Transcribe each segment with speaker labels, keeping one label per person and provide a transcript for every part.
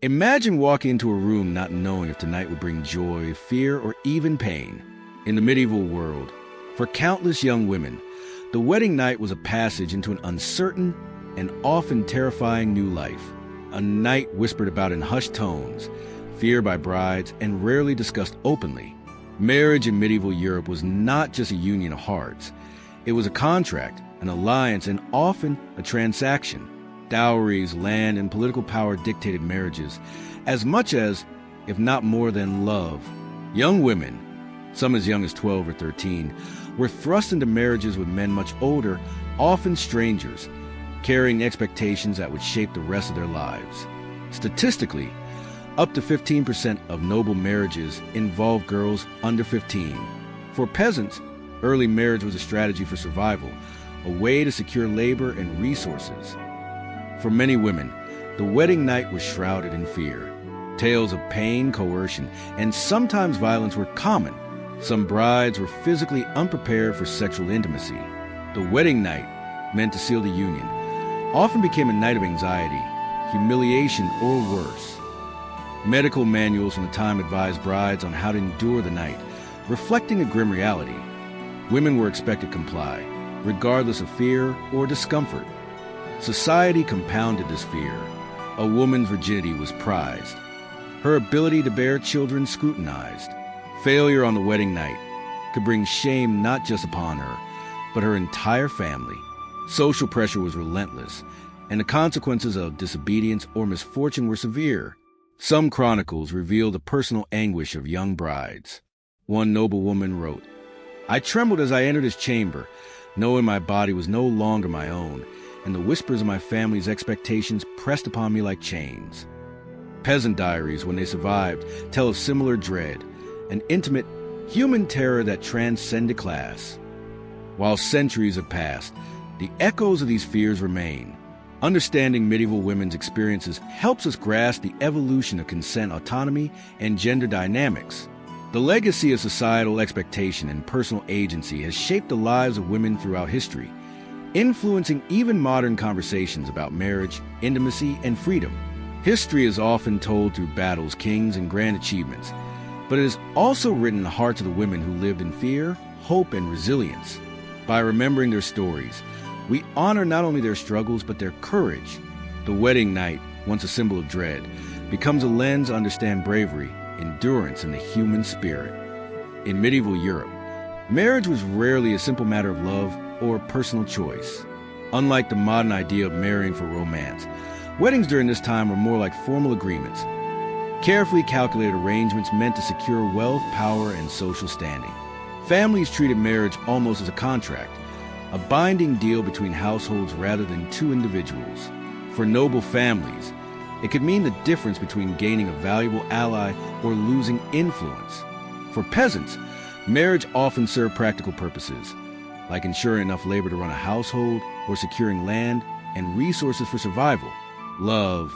Speaker 1: Imagine walking into a room not knowing if tonight would bring joy, fear, or even pain. In the medieval world, for countless young women, the wedding night was a passage into an uncertain and often terrifying new life. A night whispered about in hushed tones, feared by brides, and rarely discussed openly. Marriage in medieval Europe was not just a union of hearts. It was a contract, an alliance, and often a transaction. Dowries, land, and political power dictated marriages as much as, if not more than, love. Young women, some as young as 12 or 13, were thrust into marriages with men much older, often strangers, carrying expectations that would shape the rest of their lives. Statistically, up to 15% of noble marriages involve girls under 15. For peasants, early marriage was a strategy for survival, a way to secure labor and resources. For many women, the wedding night was shrouded in fear. Tales of pain, coercion, and sometimes violence were common. Some brides were physically unprepared for sexual intimacy. The wedding night, meant to seal the union, often became a night of anxiety, humiliation, or worse. Medical manuals from the time advised brides on how to endure the night, reflecting a grim reality. Women were expected to comply, regardless of fear or discomfort. Society compounded this fear. A woman's virginity was prized, her ability to bear children scrutinized. Failure on the wedding night could bring shame not just upon her, but her entire family. Social pressure was relentless, and the consequences of disobedience or misfortune were severe. Some chronicles reveal the personal anguish of young brides. One noblewoman wrote, "I trembled as I entered his chamber, knowing my body was no longer my own, and the whispers of my family's expectations pressed upon me like chains." Peasant diaries, when they survived, tell of similar dread, an intimate, human terror that transcended class. While centuries have passed, the echoes of these fears remain. Understanding medieval women's experiences helps us grasp the evolution of consent, autonomy, and gender dynamics. The legacy of societal expectation and personal agency has shaped the lives of women throughout history, influencing even modern conversations about marriage, intimacy, and freedom. History is often told through battles, kings, and grand achievements, but it is also written in the hearts of the women who lived in fear, hope, and resilience. By remembering their stories, we honor not only their struggles, but their courage. The wedding night, once a symbol of dread, becomes a lens to understand bravery, endurance, and the human spirit. In medieval Europe, marriage was rarely a simple matter of love or personal choice. Unlike the modern idea of marrying for romance, weddings during this time were more like formal agreements, carefully calculated arrangements meant to secure wealth, power, and social standing. Families treated marriage almost as a contract, a binding deal between households rather than two individuals. For noble families, it could mean the difference between gaining a valuable ally or losing influence. For peasants, marriage often served practical purposes, like ensuring enough labor to run a household or securing land and resources for survival. Love,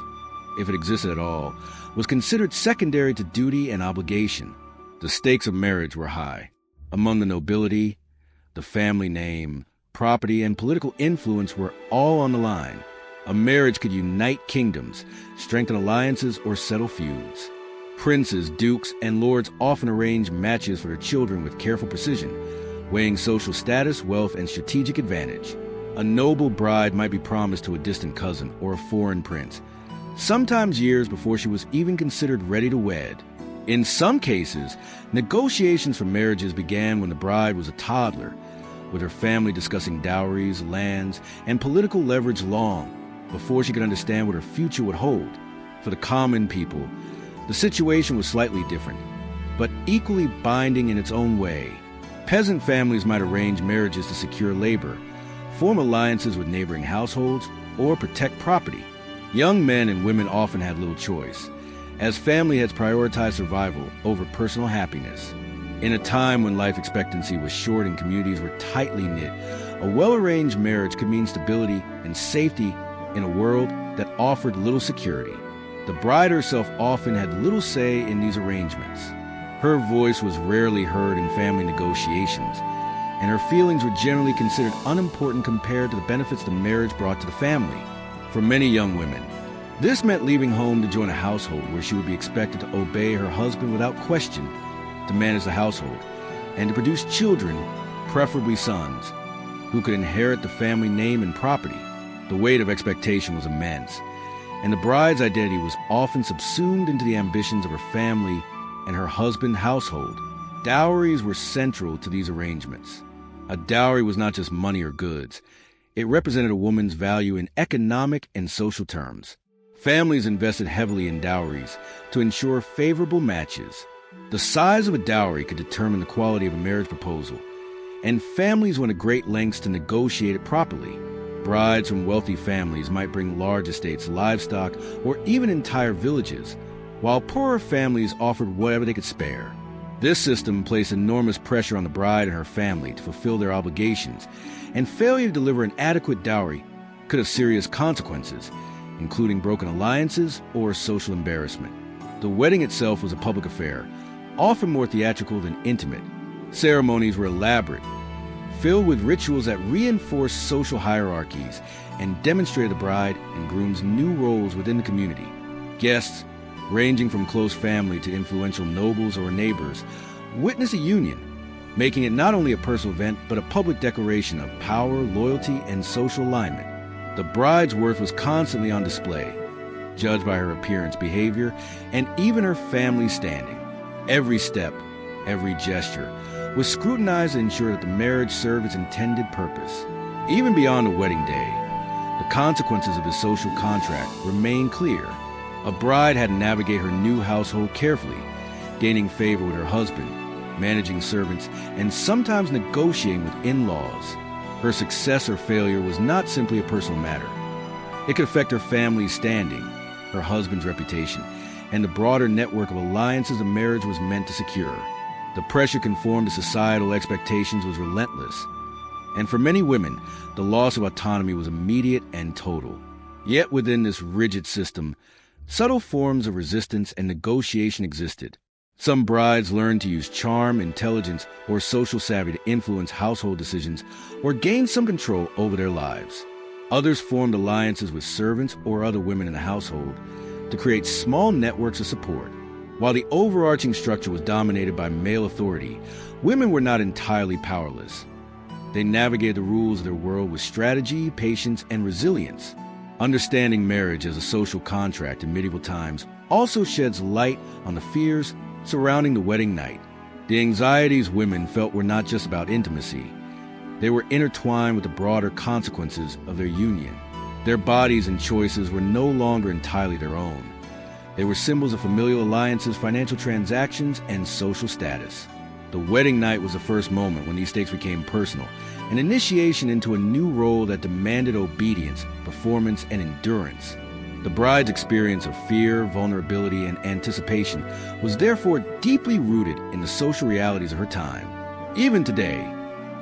Speaker 1: if it existed at all, was considered secondary to duty and obligation. The stakes of marriage were high. Among the nobility, the family name, property, and political influence were all on the line. A marriage could unite kingdoms, strengthen alliances, or settle feuds. Princes, dukes, and lords often arranged matches for their children with careful precision, weighing social status, wealth, and strategic advantage. A noble bride might be promised to a distant cousin or a foreign prince, sometimes years before she was even considered ready to wed. In some cases, negotiations for marriages began when the bride was a toddler, with her family discussing dowries, lands, and political leverage long before she could understand what her future would hold. For the common people, the situation was slightly different, but equally binding in its own way. Peasant families might arrange marriages to secure labor, form alliances with neighboring households, or protect property. Young men and women often had little choice, as family heads prioritized survival over personal happiness. In a time when life expectancy was short and communities were tightly knit, a well-arranged marriage could mean stability and safety in a world that offered little security. The bride herself often had little say in these arrangements. Her voice was rarely heard in family negotiations, and her feelings were generally considered unimportant compared to the benefits the marriage brought to the family. For many young women, This meant leaving home to join a household where she would be expected to obey her husband without question, to manage the household, and to produce children, preferably sons, who could inherit the family name and property. The weight of expectation was immense, and the bride's identity was often subsumed into the ambitions of her family and her husband's household. Dowries were central to these arrangements. A dowry was not just money or goods. It represented a woman's value in economic and social terms. Families invested heavily in dowries to ensure favorable matches. The size of a dowry could determine the quality of a marriage proposal, and families went to great lengths to negotiate it properly. Brides from wealthy families might bring large estates, livestock, or even entire villages, while poorer families offered whatever they could spare. This system placed enormous pressure on the bride and her family to fulfill their obligations, and failure to deliver an adequate dowry could have serious consequences, including broken alliances or social embarrassment. The wedding itself was a public affair, often more theatrical than intimate. Ceremonies were elaborate, filled with rituals that reinforced social hierarchies and demonstrated the bride and groom's new roles within the community. Guests, ranging from close family to influential nobles or neighbors, witnessed a union, making it not only a personal event but a public declaration of power, loyalty, and social alignment. The bride's worth was constantly on display, judged by her appearance, behavior, and even her family standing. Every step, every gesture was scrutinized to ensure that the marriage served its intended purpose. Even beyond the wedding day, the consequences of the social contract remained clear. A bride had to navigate her new household carefully, gaining favor with her husband, managing servants, and sometimes negotiating with in-laws. Her success or failure was not simply a personal matter. It could affect her family's standing, her husband's reputation, and the broader network of alliances a marriage was meant to secure. The pressure conformed to societal expectations was relentless, and for many women, the loss of autonomy was immediate and total. Yet within this rigid system, subtle forms of resistance and negotiation existed. Some brides learned to use charm, intelligence, or social savvy to influence household decisions or gain some control over their lives. Others formed alliances with servants or other women in the household to create small networks of support. While the overarching structure was dominated by male authority, women were not entirely powerless. They navigated the rules of their world with strategy, patience, and resilience. Understanding marriage as a social contract in medieval times also sheds light on the fears surrounding the wedding night. The anxieties women felt were not just about intimacy. They were intertwined with the broader consequences of their union. Their bodies and choices were no longer entirely their own. They were symbols of familial alliances, financial transactions, and social status. The wedding night was the first moment when these stakes became personal, an initiation into a new role that demanded obedience, performance, and endurance. The bride's experience of fear, vulnerability, and anticipation was therefore deeply rooted in the social realities of her time. Even today,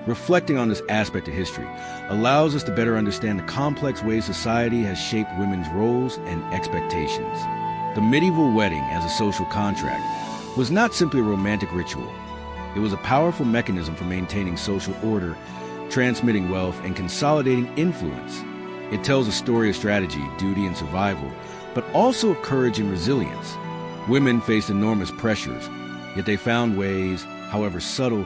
Speaker 1: reflecting on this aspect of history allows us to better understand the complex ways society has shaped women's roles and expectations. The medieval wedding as a social contract was not simply a romantic ritual. It was a powerful mechanism for maintaining social order, transmitting wealth, and consolidating influence. It tells a story of strategy, duty, and survival, but also of courage and resilience. Women faced enormous pressures, yet they found ways, however subtle,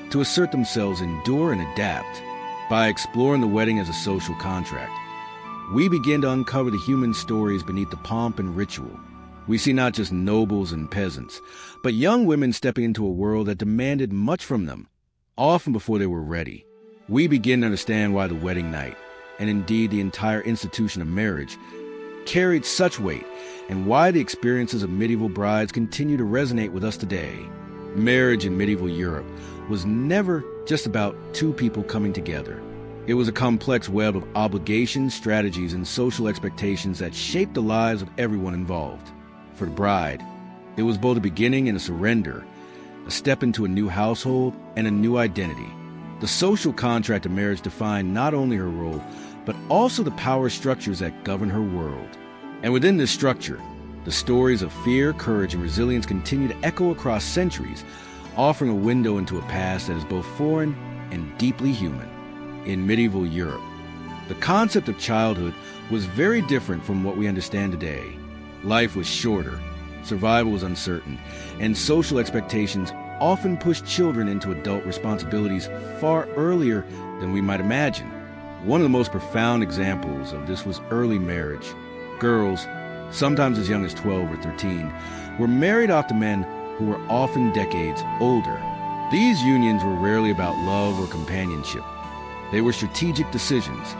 Speaker 1: to assert themselves, endure, and adapt. By exploring the wedding as a social contract, we begin to uncover the human stories beneath the pomp and ritual. We see not just nobles and peasants, but young women stepping into a world that demanded much from them, often before they were ready. We begin to understand why the wedding night, and indeed the entire institution of marriage, carried such weight, and why the experiences of medieval brides continue to resonate with us today. Marriage in medieval Europe was never just about two people coming together. It was a complex web of obligations, strategies, and social expectations that shaped the lives of everyone involved. For the bride, it was both a beginning and a surrender, a step into a new household and a new identity. The social contract of marriage defined not only her role, but also the power structures that govern her world. And within this structure, the stories of fear, courage, and resilience continue to echo across centuries, offering a window into a past that is both foreign and deeply human. In medieval Europe, the concept of childhood was very different from what we understand today. Life was shorter, survival was uncertain, and social expectations often pushed children into adult responsibilities far earlier than we might imagine. One of the most profound examples of this was early marriage. Girls, sometimes as young as 12 or 13, were married off to men who were often decades older. These unions were rarely about love or companionship. They were strategic decisions,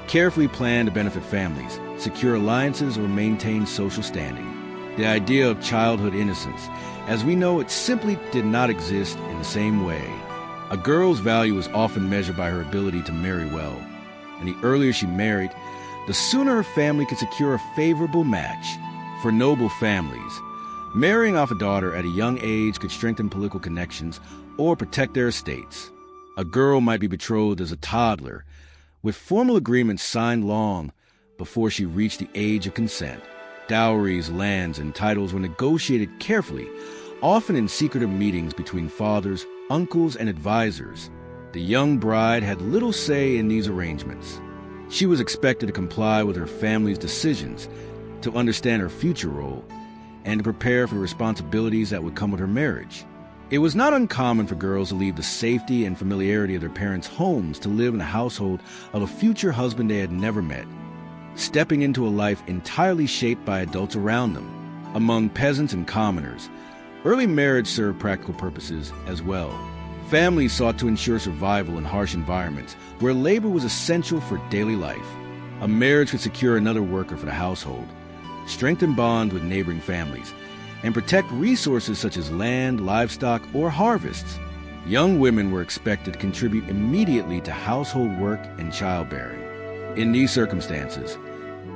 Speaker 1: carefully planned to benefit families, secure alliances, or maintain social standing. The idea of childhood innocence, as we know it, simply did not exist in the same way. A girl's value was often measured by her ability to marry well, and the earlier she married, the sooner her family could secure a favorable match. For noble families, marrying off a daughter at a young age could strengthen political connections or protect their estates. A girl might be betrothed as a toddler, with formal agreements signed long before she reached the age of consent. Dowries, lands, and titles were negotiated carefully, often in secretive meetings between fathers, uncles, and advisors. The young bride had little say in these arrangements. She was expected to comply with her family's decisions, to understand her future role, and to prepare for the responsibilities that would come with her marriage. It was not uncommon for girls to leave the safety and familiarity of their parents' homes to live in the household of a future husband they had never met, stepping into a life entirely shaped by adults around them. Among peasants and commoners, early marriage served practical purposes as well. Families sought to ensure survival in harsh environments where labor was essential for daily life. A marriage could secure another worker for the household, strengthen bonds with neighboring families, and protect resources such as land, livestock, or harvests. Young women were expected to contribute immediately to household work and childbearing. In these circumstances,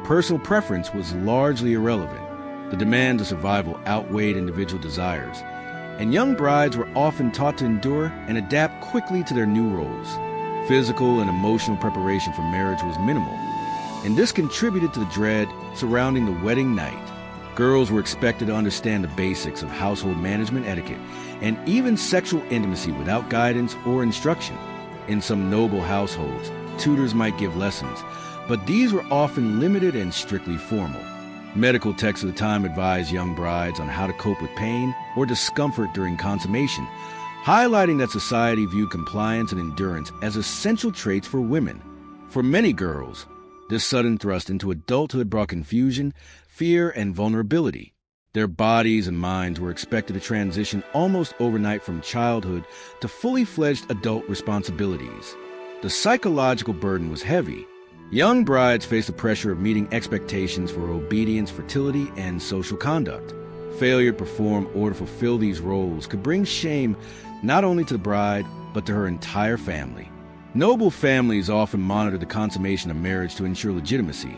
Speaker 1: personal preference was largely irrelevant. The demands of survival outweighed individual desires, and young brides were often taught to endure and adapt quickly to their new roles. Physical and emotional preparation for marriage was minimal, and this contributed to the dread surrounding the wedding night. Girls were expected to understand the basics of household management etiquette and even sexual intimacy without guidance or instruction. In some noble households, tutors might give lessons, but these were often limited and strictly formal. Medical texts of the time advised young brides on how to cope with pain or discomfort during consummation, highlighting that society viewed compliance and endurance as essential traits for women. For many girls, this sudden thrust into adulthood brought confusion, fear, and vulnerability. Their bodies and minds were expected to transition almost overnight from childhood to fully fledged adult responsibilities. The psychological burden was heavy. Young brides faced the pressure of meeting expectations for obedience, fertility, and social conduct. Failure to perform or to fulfill these roles could bring shame not only to the bride, but to her entire family. Noble families often monitored the consummation of marriage to ensure legitimacy,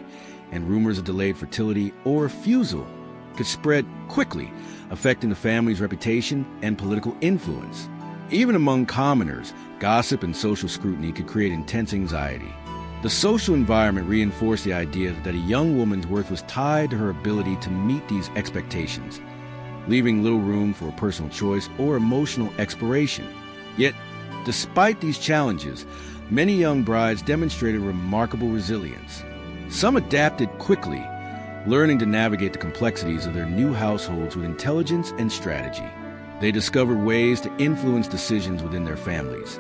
Speaker 1: and rumors of delayed fertility or refusal could spread quickly, affecting the family's reputation and political influence. Even among commoners, gossip and social scrutiny could create intense anxiety. The social environment reinforced the idea that a young woman's worth was tied to her ability to meet these expectations, leaving little room for personal choice or emotional exploration. Yet, despite these challenges, many young brides demonstrated remarkable resilience. Some adapted quickly, learning to navigate the complexities of their new households with intelligence and strategy. They discovered ways to influence decisions within their families,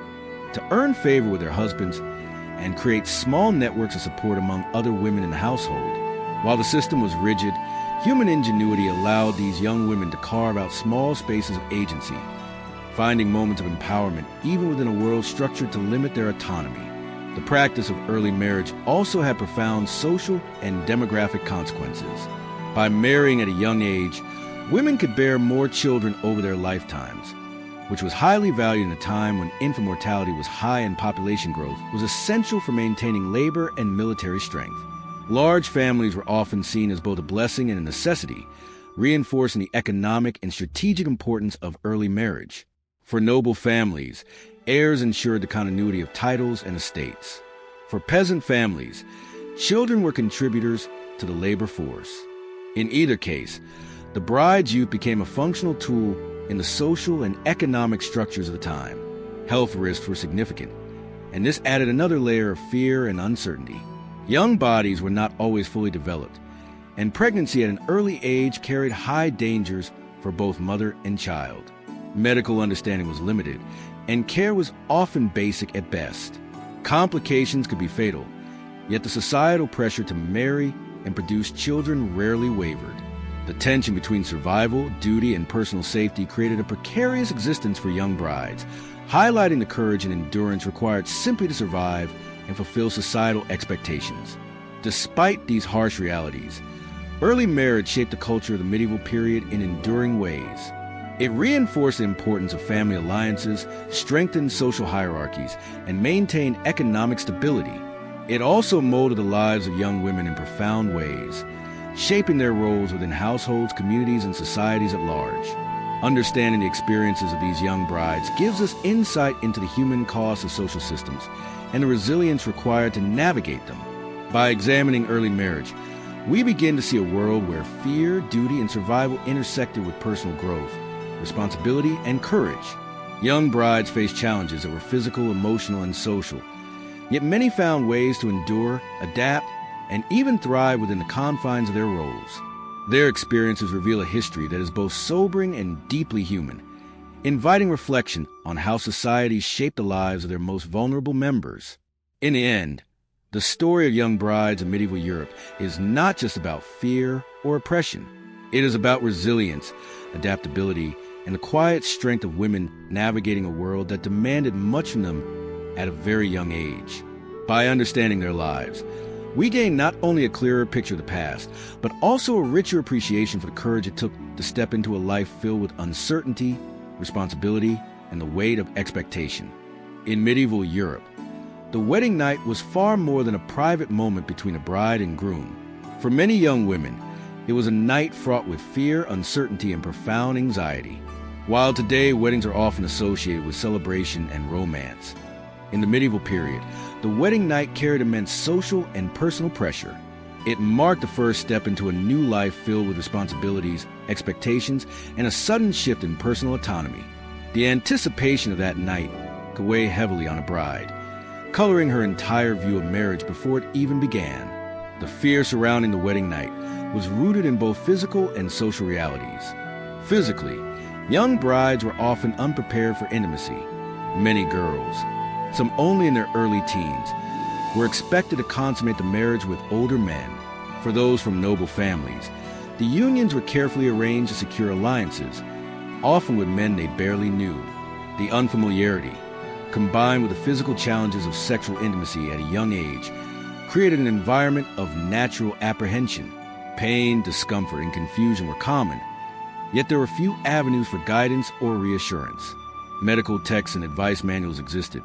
Speaker 1: to earn favor with their husbands, and create small networks of support among other women in the household. While the system was rigid, human ingenuity allowed these young women to carve out small spaces of agency, finding moments of empowerment even within a world structured to limit their autonomy. The practice of early marriage also had profound social and demographic consequences. By marrying at a young age, women could bear more children over their lifetimes, which was highly valued in a time when infant mortality was high and population growth was essential for maintaining labor and military strength. Large families were often seen as both a blessing and a necessity, reinforcing the economic and strategic importance of early marriage. For noble families, heirs ensured the continuity of titles and estates. For peasant families, children were contributors to the labor force. In either case, the bride's youth became a functional tool in the social and economic structures of the time. Health risks were significant, and this added another layer of fear and uncertainty. Young bodies were not always fully developed, and pregnancy at an early age carried high dangers for both mother and child. Medical understanding was limited, and care was often basic at best. Complications could be fatal, yet the societal pressure to marry and produce children rarely wavered. The tension between survival, duty, and personal safety created a precarious existence for young brides, highlighting the courage and endurance required simply to survive and fulfill societal expectations. Despite these harsh realities, early marriage shaped the culture of the medieval period in enduring ways. It reinforced the importance of family alliances, strengthened social hierarchies, and maintained economic stability. It also molded the lives of young women in profound ways, shaping their roles within households, communities, and societies at large. Understanding the experiences of these young brides gives us insight into the human cost of social systems and the resilience required to navigate them. By examining early marriage, we begin to see a world where fear, duty, and survival intersected with personal growth, responsibility, and courage. Young brides faced challenges that were physical, emotional, and social, yet many found ways to endure, adapt, and even thrive within the confines of their roles. Their experiences reveal a history that is both sobering and deeply human, inviting reflection on how societies shape the lives of their most vulnerable members. In the end, the story of young brides in medieval Europe is not just about fear or oppression. It is about resilience, adaptability, and the quiet strength of women navigating a world that demanded much from them at a very young age. By understanding their lives, we gain not only a clearer picture of the past, but also a richer appreciation for the courage it took to step into a life filled with uncertainty, responsibility, and the weight of expectation. In medieval Europe, the wedding night was far more than a private moment between a bride and groom. For many young women, it was a night fraught with fear, uncertainty, and profound anxiety. While today weddings are often associated with celebration and romance, in the medieval period, the wedding night carried immense social and personal pressure. It marked the first step into a new life filled with responsibilities, expectations, and a sudden shift in personal autonomy. The anticipation of that night could weigh heavily on a bride, coloring her entire view of marriage before it even began. The fear surrounding the wedding night was rooted in both physical and social realities. Physically, young brides were often unprepared for intimacy. Many girls, some only in their early teens, were expected to consummate the marriage with older men. For those from noble families, the unions were carefully arranged to secure alliances, often with men they barely knew. The unfamiliarity, combined with the physical challenges of sexual intimacy at a young age, created an environment of natural apprehension. Pain, discomfort, and confusion were common, yet there were few avenues for guidance or reassurance. Medical texts and advice manuals existed,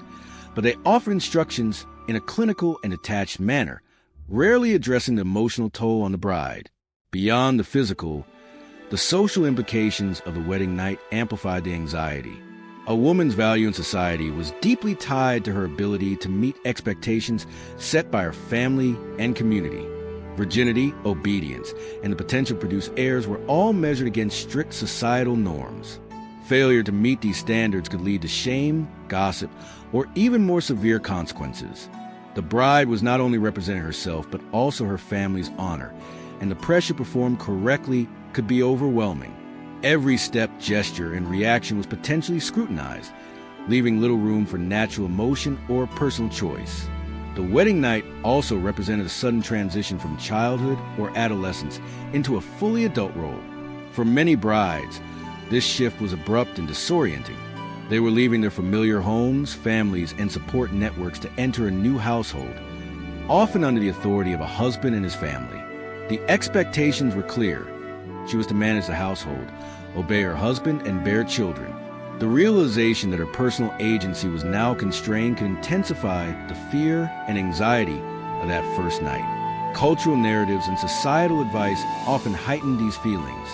Speaker 1: but they offered instructions in a clinical and detached manner, rarely addressing the emotional toll on the bride. Beyond the physical, the social implications of the wedding night amplified the anxiety. A woman's value in society was deeply tied to her ability to meet expectations set by her family and community. Virginity, obedience, and the potential to produce heirs were all measured against strict societal norms. Failure to meet these standards could lead to shame, gossip, or even more severe consequences. The bride was not only representing herself, but also her family's honor, and the pressure to perform correctly could be overwhelming. Every step, gesture, and reaction was potentially scrutinized, leaving little room for natural emotion or personal choice. The wedding night also represented a sudden transition from childhood or adolescence into a fully adult role. For many brides, this shift was abrupt and disorienting. They were leaving their familiar homes, families, and support networks to enter a new household, often under the authority of a husband and his family. The expectations were clear. She was to manage the household, obey her husband, and bear children. The realization that her personal agency was now constrained could intensify the fear and anxiety of that first night. Cultural narratives and societal advice often heightened these feelings.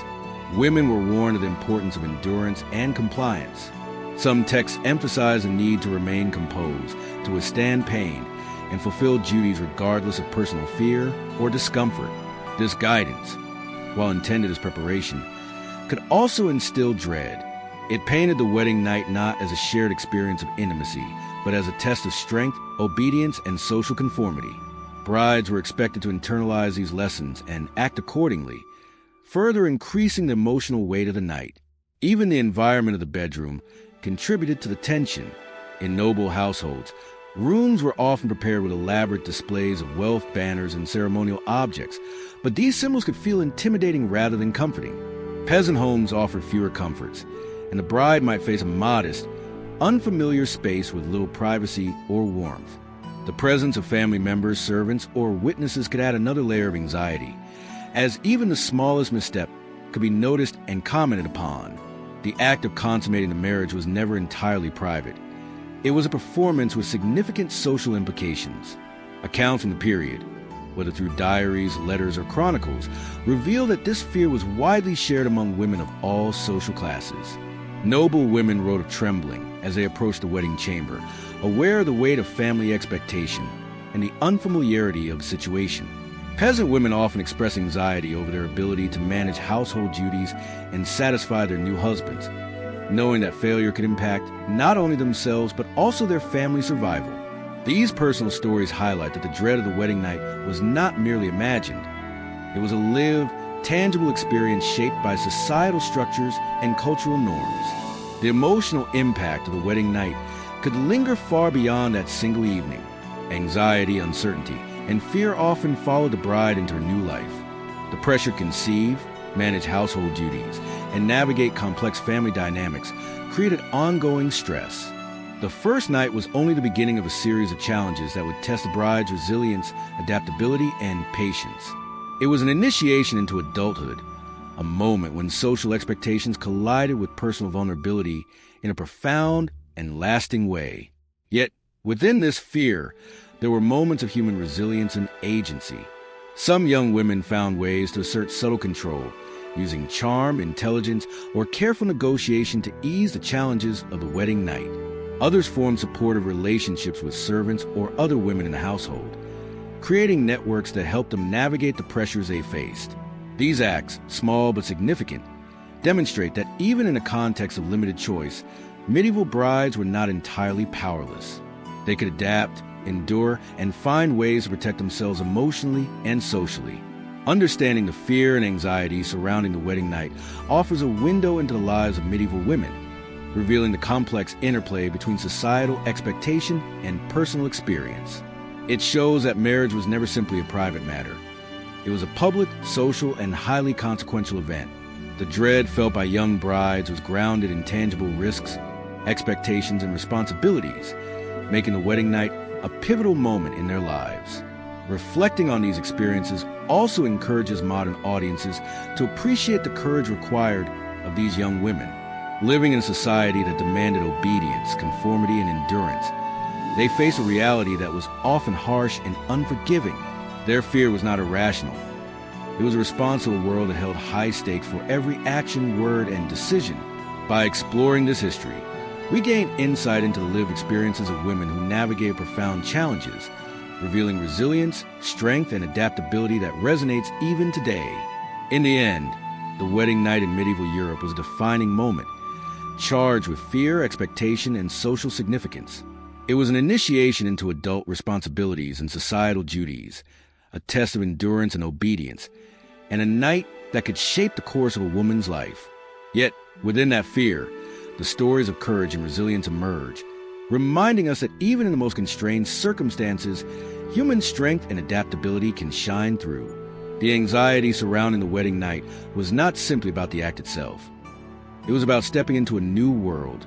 Speaker 1: Women were warned of the importance of endurance and compliance. Some texts emphasize the need to remain composed, to withstand pain, and fulfill duties regardless of personal fear or discomfort. This guidance, while intended as preparation, could also instill dread. It painted the wedding night not as a shared experience of intimacy, but as a test of strength, obedience, and social conformity. Brides were expected to internalize these lessons and act accordingly, further increasing the emotional weight of the night. Even the environment of the bedroom contributed to the tension. In noble households, rooms were often prepared with elaborate displays of wealth banners and ceremonial objects, but these symbols could feel intimidating rather than comforting. Peasant homes offered fewer comforts, and the bride might face a modest, unfamiliar space with little privacy or warmth. The presence of family members, servants, or witnesses could add another layer of anxiety, as even the smallest misstep could be noticed and commented upon. The act of consummating the marriage was never entirely private. It was a performance with significant social implications. Accounts from the period, whether through diaries, letters, or chronicles, reveal that this fear was widely shared among women of all social classes. Noble women wrote of trembling as they approached the wedding chamber, aware of the weight of family expectation and the unfamiliarity of the situation. Peasant women often express anxiety over their ability to manage household duties and satisfy their new husbands, knowing that failure could impact not only themselves but also their family survival. These personal stories highlight that the dread of the wedding night was not merely imagined. It was a lived, tangible experience shaped by societal structures and cultural norms. The emotional impact of the wedding night could linger far beyond that single evening. Anxiety, uncertainty, and fear often followed the bride into her new life. The pressure to conceive, manage household duties, and navigate complex family dynamics created ongoing stress. The first night was only the beginning of a series of challenges that would test the bride's resilience, adaptability, and patience. It was an initiation into adulthood, a moment when social expectations collided with personal vulnerability in a profound and lasting way. Yet, within this fear, there were moments of human resilience and agency. Some young women found ways to assert subtle control, using charm, intelligence, or careful negotiation to ease the challenges of the wedding night. Others formed supportive relationships with servants or other women in the household, creating networks that helped them navigate the pressures they faced. These acts, small but significant, demonstrate that even in a context of limited choice, medieval brides were not entirely powerless. They could adapt, endure, and find ways to protect themselves emotionally and socially. Understanding the fear and anxiety surrounding the wedding night offers a window into the lives of medieval women, revealing the complex interplay between societal expectation and personal experience. It shows that marriage was never simply a private matter. It was a public, social, and highly consequential event. The dread felt by young brides was grounded in tangible risks, expectations, and responsibilities, making the wedding night a pivotal moment in their lives. Reflecting on these experiences also encourages modern audiences to appreciate the courage required of these young women. Living in a society that demanded obedience, conformity, and endurance, they faced a reality that was often harsh and unforgiving. Their fear was not irrational. It was a response to a world that held high stakes for every action, word, and decision. By exploring this history, we gain insight into the lived experiences of women who navigate profound challenges, revealing resilience, strength, and adaptability that resonates even today. In the end, the wedding night in medieval Europe was a defining moment, charged with fear, expectation, and social significance. It was an initiation into adult responsibilities and societal duties, a test of endurance and obedience, and a night that could shape the course of a woman's life. Yet, within that fear, the stories of courage and resilience emerge, reminding us that even in the most constrained circumstances, human strength and adaptability can shine through. The anxiety surrounding the wedding night was not simply about the act itself. It was about stepping into a new world,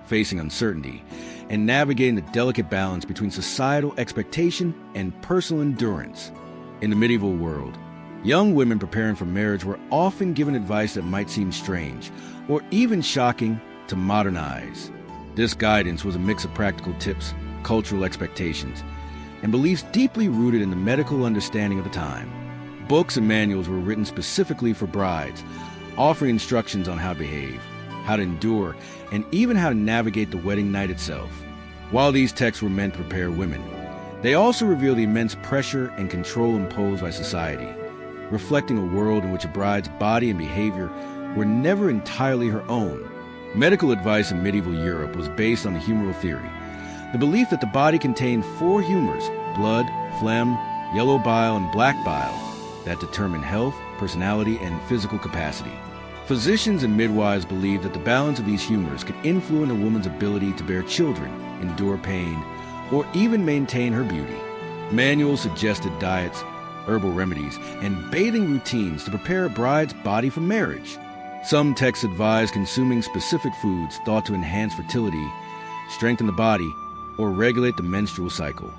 Speaker 1: facing uncertainty, and navigating the delicate balance between societal expectation and personal endurance. In the medieval world, young women preparing for marriage were often given advice that might seem strange or even shocking to modern eyes. This guidance was a mix of practical tips, cultural expectations, and beliefs deeply rooted in the medical understanding of the time. Books and manuals were written specifically for brides, offering instructions on how to behave, how to endure, and even how to navigate the wedding night itself. While these texts were meant to prepare women, they also reveal the immense pressure and control imposed by society, reflecting a world in which a bride's body and behavior were never entirely her own. Medical advice in medieval Europe was based on the humoral theory, the belief that the body contained four humors: blood, phlegm, yellow bile and black bile, that determine health, personality, and physical capacity. Physicians and midwives believe that the balance of these humors could influence a woman's ability to bear children, endure pain, or even maintain her beauty. Manuals suggested diets, herbal remedies, and bathing routines to prepare a bride's body for marriage. Some texts advise consuming specific foods thought to enhance fertility, strengthen the body, or regulate the menstrual cycle.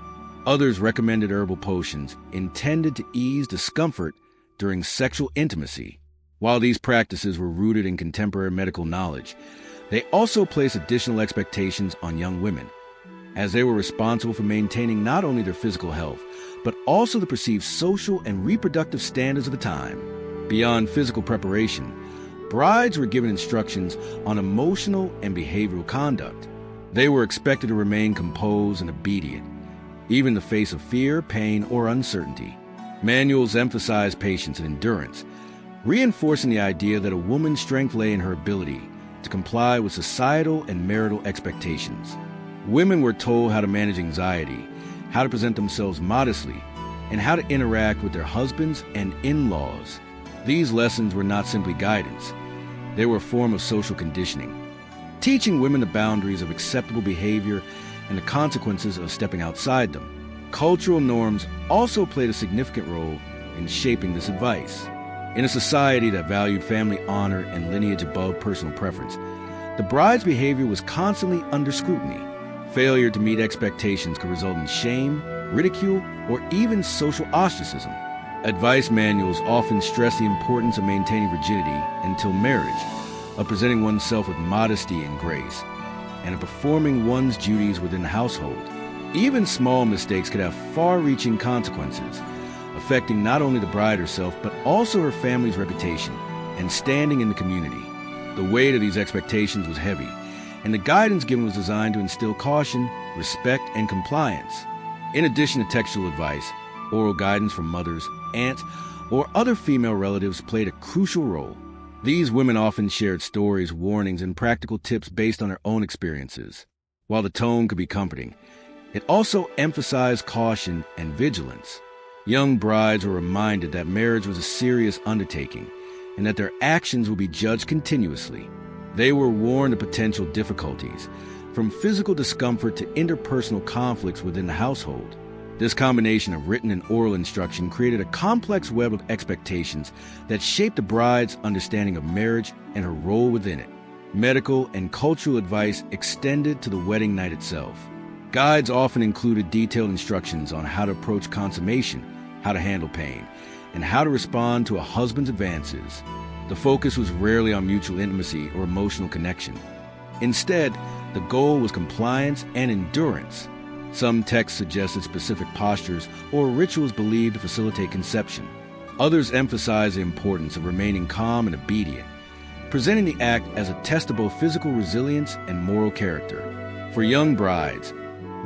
Speaker 1: Others recommended herbal potions intended to ease discomfort during sexual intimacy. While these practices were rooted in contemporary medical knowledge, they also placed additional expectations on young women, as they were responsible for maintaining not only their physical health, but also the perceived social and reproductive standards of the time. Beyond physical preparation, brides were given instructions on emotional and behavioral conduct. They were expected to remain composed and obedient, even in the face of fear, pain, or uncertainty. Manuals emphasized patience and endurance, reinforcing the idea that a woman's strength lay in her ability to comply with societal and marital expectations. Women were told how to manage anxiety, how to present themselves modestly, and how to interact with their husbands and in-laws. These lessons were not simply guidance. They were a form of social conditioning, teaching women the boundaries of acceptable behavior and the consequences of stepping outside them. Cultural norms also played a significant role in shaping this advice. In a society that valued family honor and lineage above personal preference, the bride's behavior was constantly under scrutiny. Failure to meet expectations could result in shame, ridicule, or even social ostracism. Advice manuals often stress the importance of maintaining virginity until marriage, of presenting oneself with modesty and grace, and of performing one's duties within the household. Even small mistakes could have far-reaching consequences, affecting not only the bride herself, but also her family's reputation and standing in the community. The weight of these expectations was heavy, and the guidance given was designed to instill caution, respect, and compliance. In addition to textual advice, oral guidance from mothers, aunts, or other female relatives played a crucial role. These women often shared stories, warnings, and practical tips based on their own experiences. While the tone could be comforting, it also emphasized caution and vigilance. Young brides were reminded that marriage was a serious undertaking and that their actions would be judged continuously. They were warned of potential difficulties, from physical discomfort to interpersonal conflicts within the household. This combination of written and oral instruction created a complex web of expectations that shaped the bride's understanding of marriage and her role within it. Medical and cultural advice extended to the wedding night itself. Guides often included detailed instructions on how to approach consummation, how to handle pain, and how to respond to a husband's advances. The focus was rarely on mutual intimacy or emotional connection. Instead, the goal was compliance and endurance. Some texts suggested specific postures or rituals believed to facilitate conception. Others emphasized the importance of remaining calm and obedient, presenting the act as a test of both physical resilience and moral character. For young brides,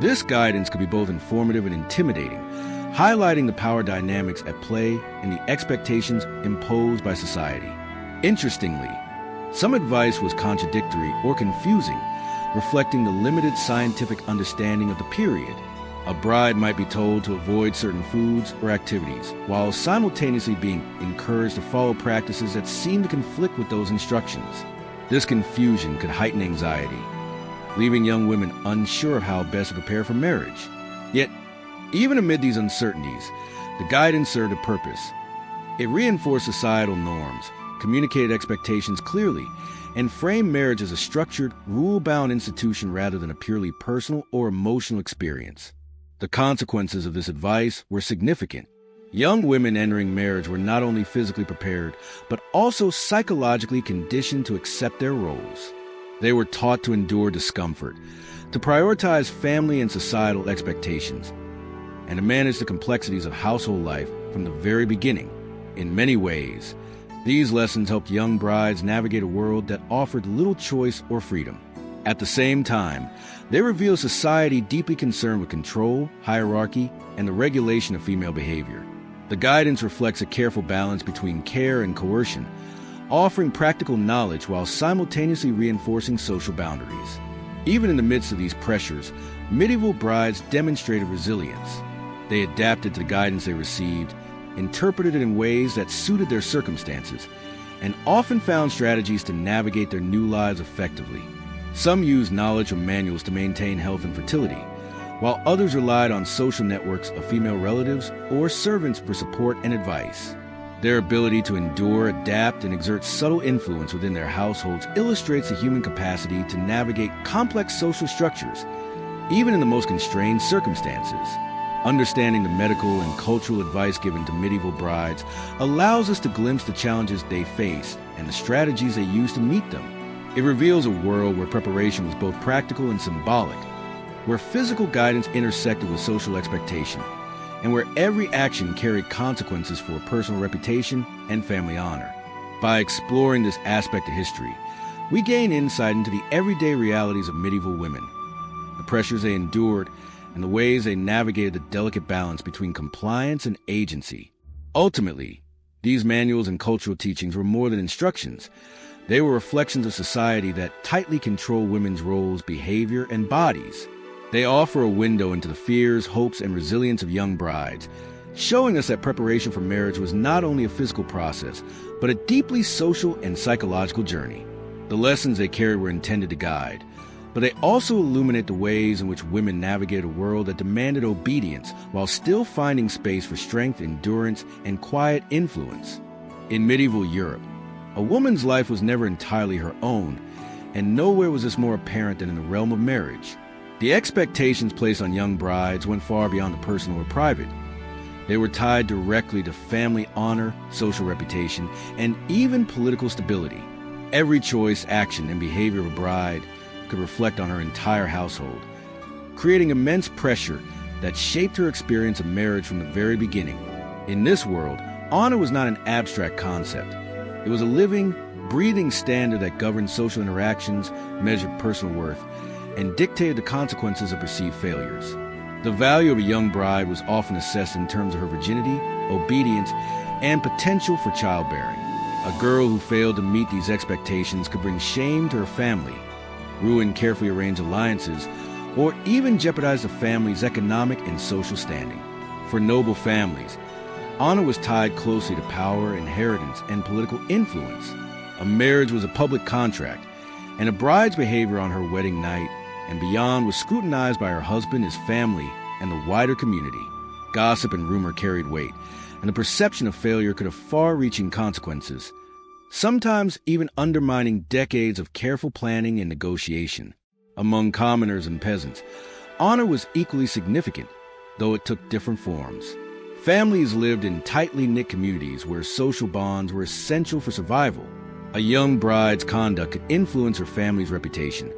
Speaker 1: this guidance could be both informative and intimidating, highlighting the power dynamics at play and the expectations imposed by society. Interestingly, some advice was contradictory or confusing, reflecting the limited scientific understanding of the period. A bride might be told to avoid certain foods or activities, while simultaneously being encouraged to follow practices that seem to conflict with those instructions. This confusion could heighten anxiety, leaving young women unsure of how best to prepare for marriage. Yet, even amid these uncertainties, the guidance served a purpose. It reinforced societal norms, communicated expectations clearly, and framed marriage as a structured, rule-bound institution rather than a purely personal or emotional experience. The consequences of this advice were significant. Young women entering marriage were not only physically prepared, but also psychologically conditioned to accept their roles. They were taught to endure discomfort, to prioritize family and societal expectations, and to manage the complexities of household life from the very beginning. In many ways, these lessons helped young brides navigate a world that offered little choice or freedom. At the same time, they reveal a society deeply concerned with control, hierarchy, and the regulation of female behavior. The guidance reflects a careful balance between care and coercion, offering practical knowledge while simultaneously reinforcing social boundaries. Even in the midst of these pressures, medieval brides demonstrated resilience. They adapted to the guidance they received, interpreted it in ways that suited their circumstances, and often found strategies to navigate their new lives effectively. Some used knowledge from manuals to maintain health and fertility, while others relied on social networks of female relatives or servants for support and advice. Their ability to endure, adapt, and exert subtle influence within their households illustrates the human capacity to navigate complex social structures, even in the most constrained circumstances. Understanding the medical and cultural advice given to medieval brides allows us to glimpse the challenges they faced and the strategies they used to meet them. It reveals a world where preparation was both practical and symbolic, where physical guidance intersected with social expectation, and where every action carried consequences for personal reputation and family honor. By exploring this aspect of history, we gain insight into the everyday realities of medieval women, the pressures they endured, and the ways they navigated the delicate balance between compliance and agency. Ultimately, these manuals and cultural teachings were more than instructions. They were reflections of society that tightly control women's roles, behavior, and bodies. They offer a window into the fears, hopes, and resilience of young brides, showing us that preparation for marriage was not only a physical process, but a deeply social and psychological journey. The lessons they carried were intended to guide, but they also illuminate the ways in which women navigated a world that demanded obedience while still finding space for strength, endurance, and quiet influence. In medieval Europe, a woman's life was never entirely her own, and nowhere was this more apparent than in the realm of marriage. The expectations placed on young brides went far beyond the personal or private. They were tied directly to family honor, social reputation, and even political stability. Every choice, action, and behavior of a bride could reflect on her entire household, creating immense pressure that shaped her experience of marriage from the very beginning. In this world, honor was not an abstract concept. It was a living, breathing standard that governed social interactions, measured personal worth, and dictated the consequences of perceived failures. The value of a young bride was often assessed in terms of her virginity, obedience, and potential for childbearing. A girl who failed to meet these expectations could bring shame to her family, ruin carefully arranged alliances, or even jeopardize the family's economic and social standing. For noble families, honor was tied closely to power, inheritance, and political influence. A marriage was a public contract, and a bride's behavior on her wedding night and beyond was scrutinized by her husband, his family, and the wider community. Gossip and rumor carried weight, and the perception of failure could have far-reaching consequences, sometimes even undermining decades of careful planning and negotiation. Among commoners and peasants, honor was equally significant, though it took different forms. Families lived in tightly knit communities where social bonds were essential for survival. A young bride's conduct could influence her family's reputation,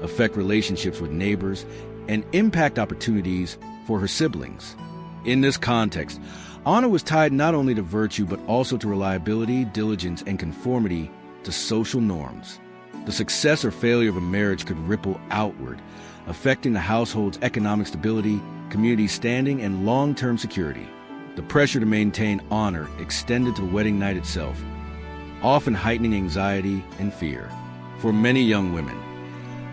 Speaker 1: affect relationships with neighbors, and impact opportunities for her siblings. In this context, honor was tied not only to virtue but also to reliability, diligence, and conformity to social norms. The success or failure of a marriage could ripple outward, affecting the household's economic stability, community standing, and long-term security. The pressure to maintain honor extended to the wedding night itself, often heightening anxiety and fear. For many young women,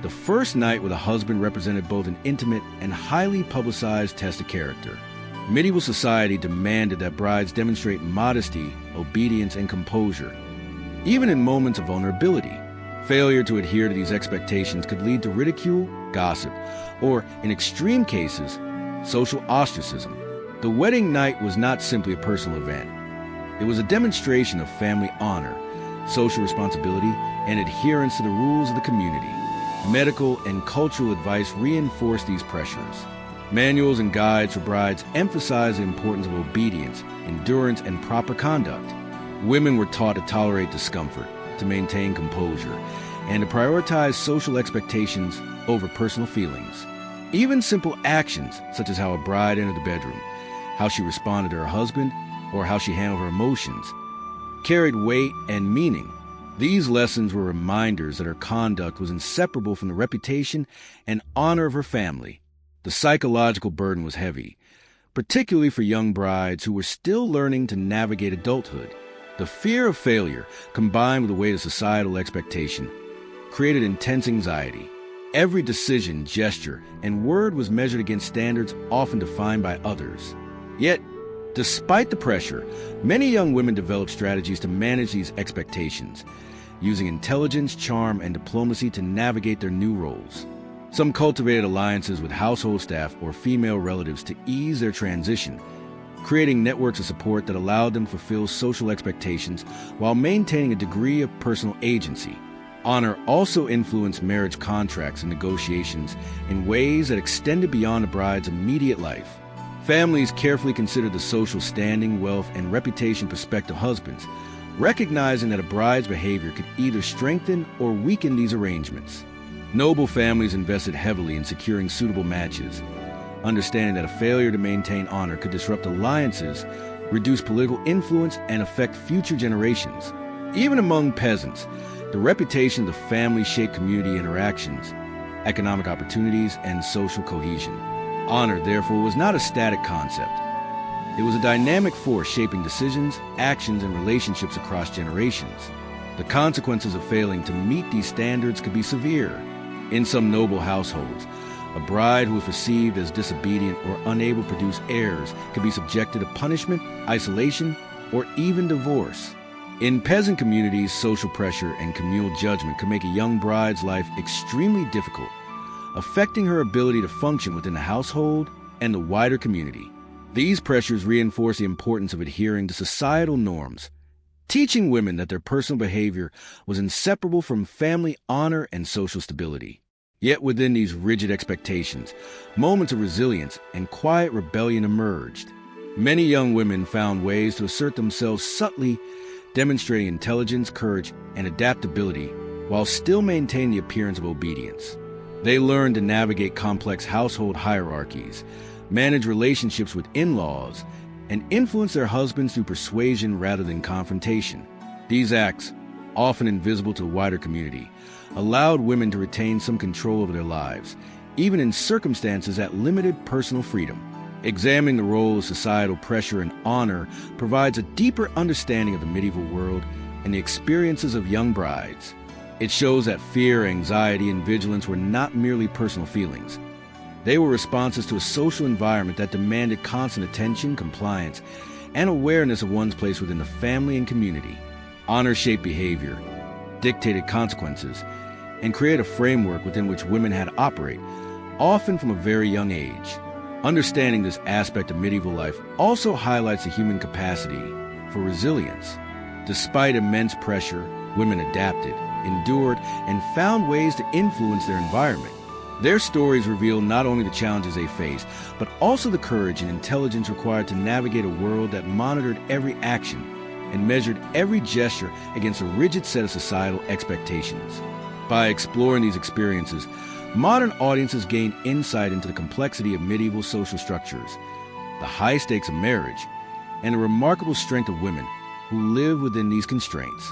Speaker 1: the first night with a husband represented both an intimate and highly publicized test of character. Medieval society demanded that brides demonstrate modesty, obedience, and composure, even in moments of vulnerability. Failure to adhere to these expectations could lead to ridicule, gossip, or, in extreme cases, social ostracism. The wedding night was not simply a personal event. It was a demonstration of family honor, social responsibility, and adherence to the rules of the community. Medical and cultural advice reinforced these pressures. Manuals and guides for brides emphasized the importance of obedience, endurance, and proper conduct. Women were taught to tolerate discomfort, to maintain composure, and to prioritize social expectations over personal feelings. Even simple actions, such as how a bride entered the bedroom, how she responded to her husband, or how she handled her emotions, carried weight and meaning. These lessons were reminders that her conduct was inseparable from the reputation and honor of her family. The psychological burden was heavy, particularly for young brides who were still learning to navigate adulthood. The fear of failure, combined with the weight of societal expectation, created intense anxiety. Every decision, gesture, and word was measured against standards often defined by others. Yet, despite the pressure, many young women developed strategies to manage these expectations, using intelligence, charm, and diplomacy to navigate their new roles. Some cultivated alliances with household staff or female relatives to ease their transition, creating networks of support that allowed them to fulfill social expectations while maintaining a degree of personal agency. Honor also influenced marriage contracts and negotiations in ways that extended beyond a bride's immediate life. Families carefully considered the social standing, wealth, and reputation prospective husbands, recognizing that a bride's behavior could either strengthen or weaken these arrangements. Noble families invested heavily in securing suitable matches, understanding that a failure to maintain honor could disrupt alliances, reduce political influence, and affect future generations. Even among peasants, the reputation of the family shaped community interactions, economic opportunities, and social cohesion. Honor, therefore, was not a static concept. It was a dynamic force shaping decisions, actions, and relationships across generations. The consequences of failing to meet these standards could be severe. In some noble households, a bride who was perceived as disobedient or unable to produce heirs could be subjected to punishment, isolation, or even divorce. In peasant communities, social pressure and communal judgment could make a young bride's life extremely difficult, affecting her ability to function within the household and the wider community. These pressures reinforce the importance of adhering to societal norms, teaching women that their personal behavior was inseparable from family honor and social stability. Yet within these rigid expectations, moments of resilience and quiet rebellion emerged. Many young women found ways to assert themselves subtly, demonstrating intelligence, courage, and adaptability while still maintaining the appearance of obedience. They learned to navigate complex household hierarchies, manage relationships with in-laws, and influence their husbands through persuasion rather than confrontation. These acts, often invisible to the wider community, allowed women to retain some control over their lives, even in circumstances that limited personal freedom. Examining the role of societal pressure and honor provides a deeper understanding of the medieval world and the experiences of young brides. It shows that fear, anxiety, and vigilance were not merely personal feelings. They were responses to a social environment that demanded constant attention, compliance, and awareness of one's place within the family and community. Honor shaped behavior, dictated consequences, and created a framework within which women had to operate, often from a very young age. Understanding this aspect of medieval life also highlights the human capacity for resilience. Despite immense pressure, women adapted, endured, and found ways to influence their environment. Their stories reveal not only the challenges they faced, but also the courage and intelligence required to navigate a world that monitored every action and measured every gesture against a rigid set of societal expectations. By exploring these experiences, modern audiences gain insight into the complexity of medieval social structures, the high stakes of marriage, and the remarkable strength of women who live within these constraints.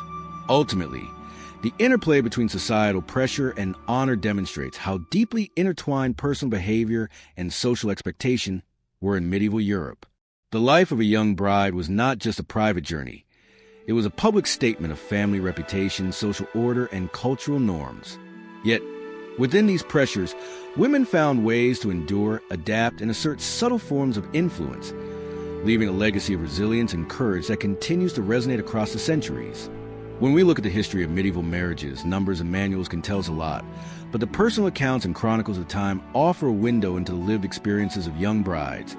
Speaker 1: Ultimately, the interplay between societal pressure and honor demonstrates how deeply intertwined personal behavior and social expectation were in medieval Europe. The life of a young bride was not just a private journey. It was a public statement of family reputation, social order, and cultural norms. Yet, within these pressures, women found ways to endure, adapt, and assert subtle forms of influence, leaving a legacy of resilience and courage that continues to resonate across the centuries. When we look at the history of medieval marriages, numbers and manuals can tell us a lot, but the personal accounts and chronicles of time offer a window into the lived experiences of young brides,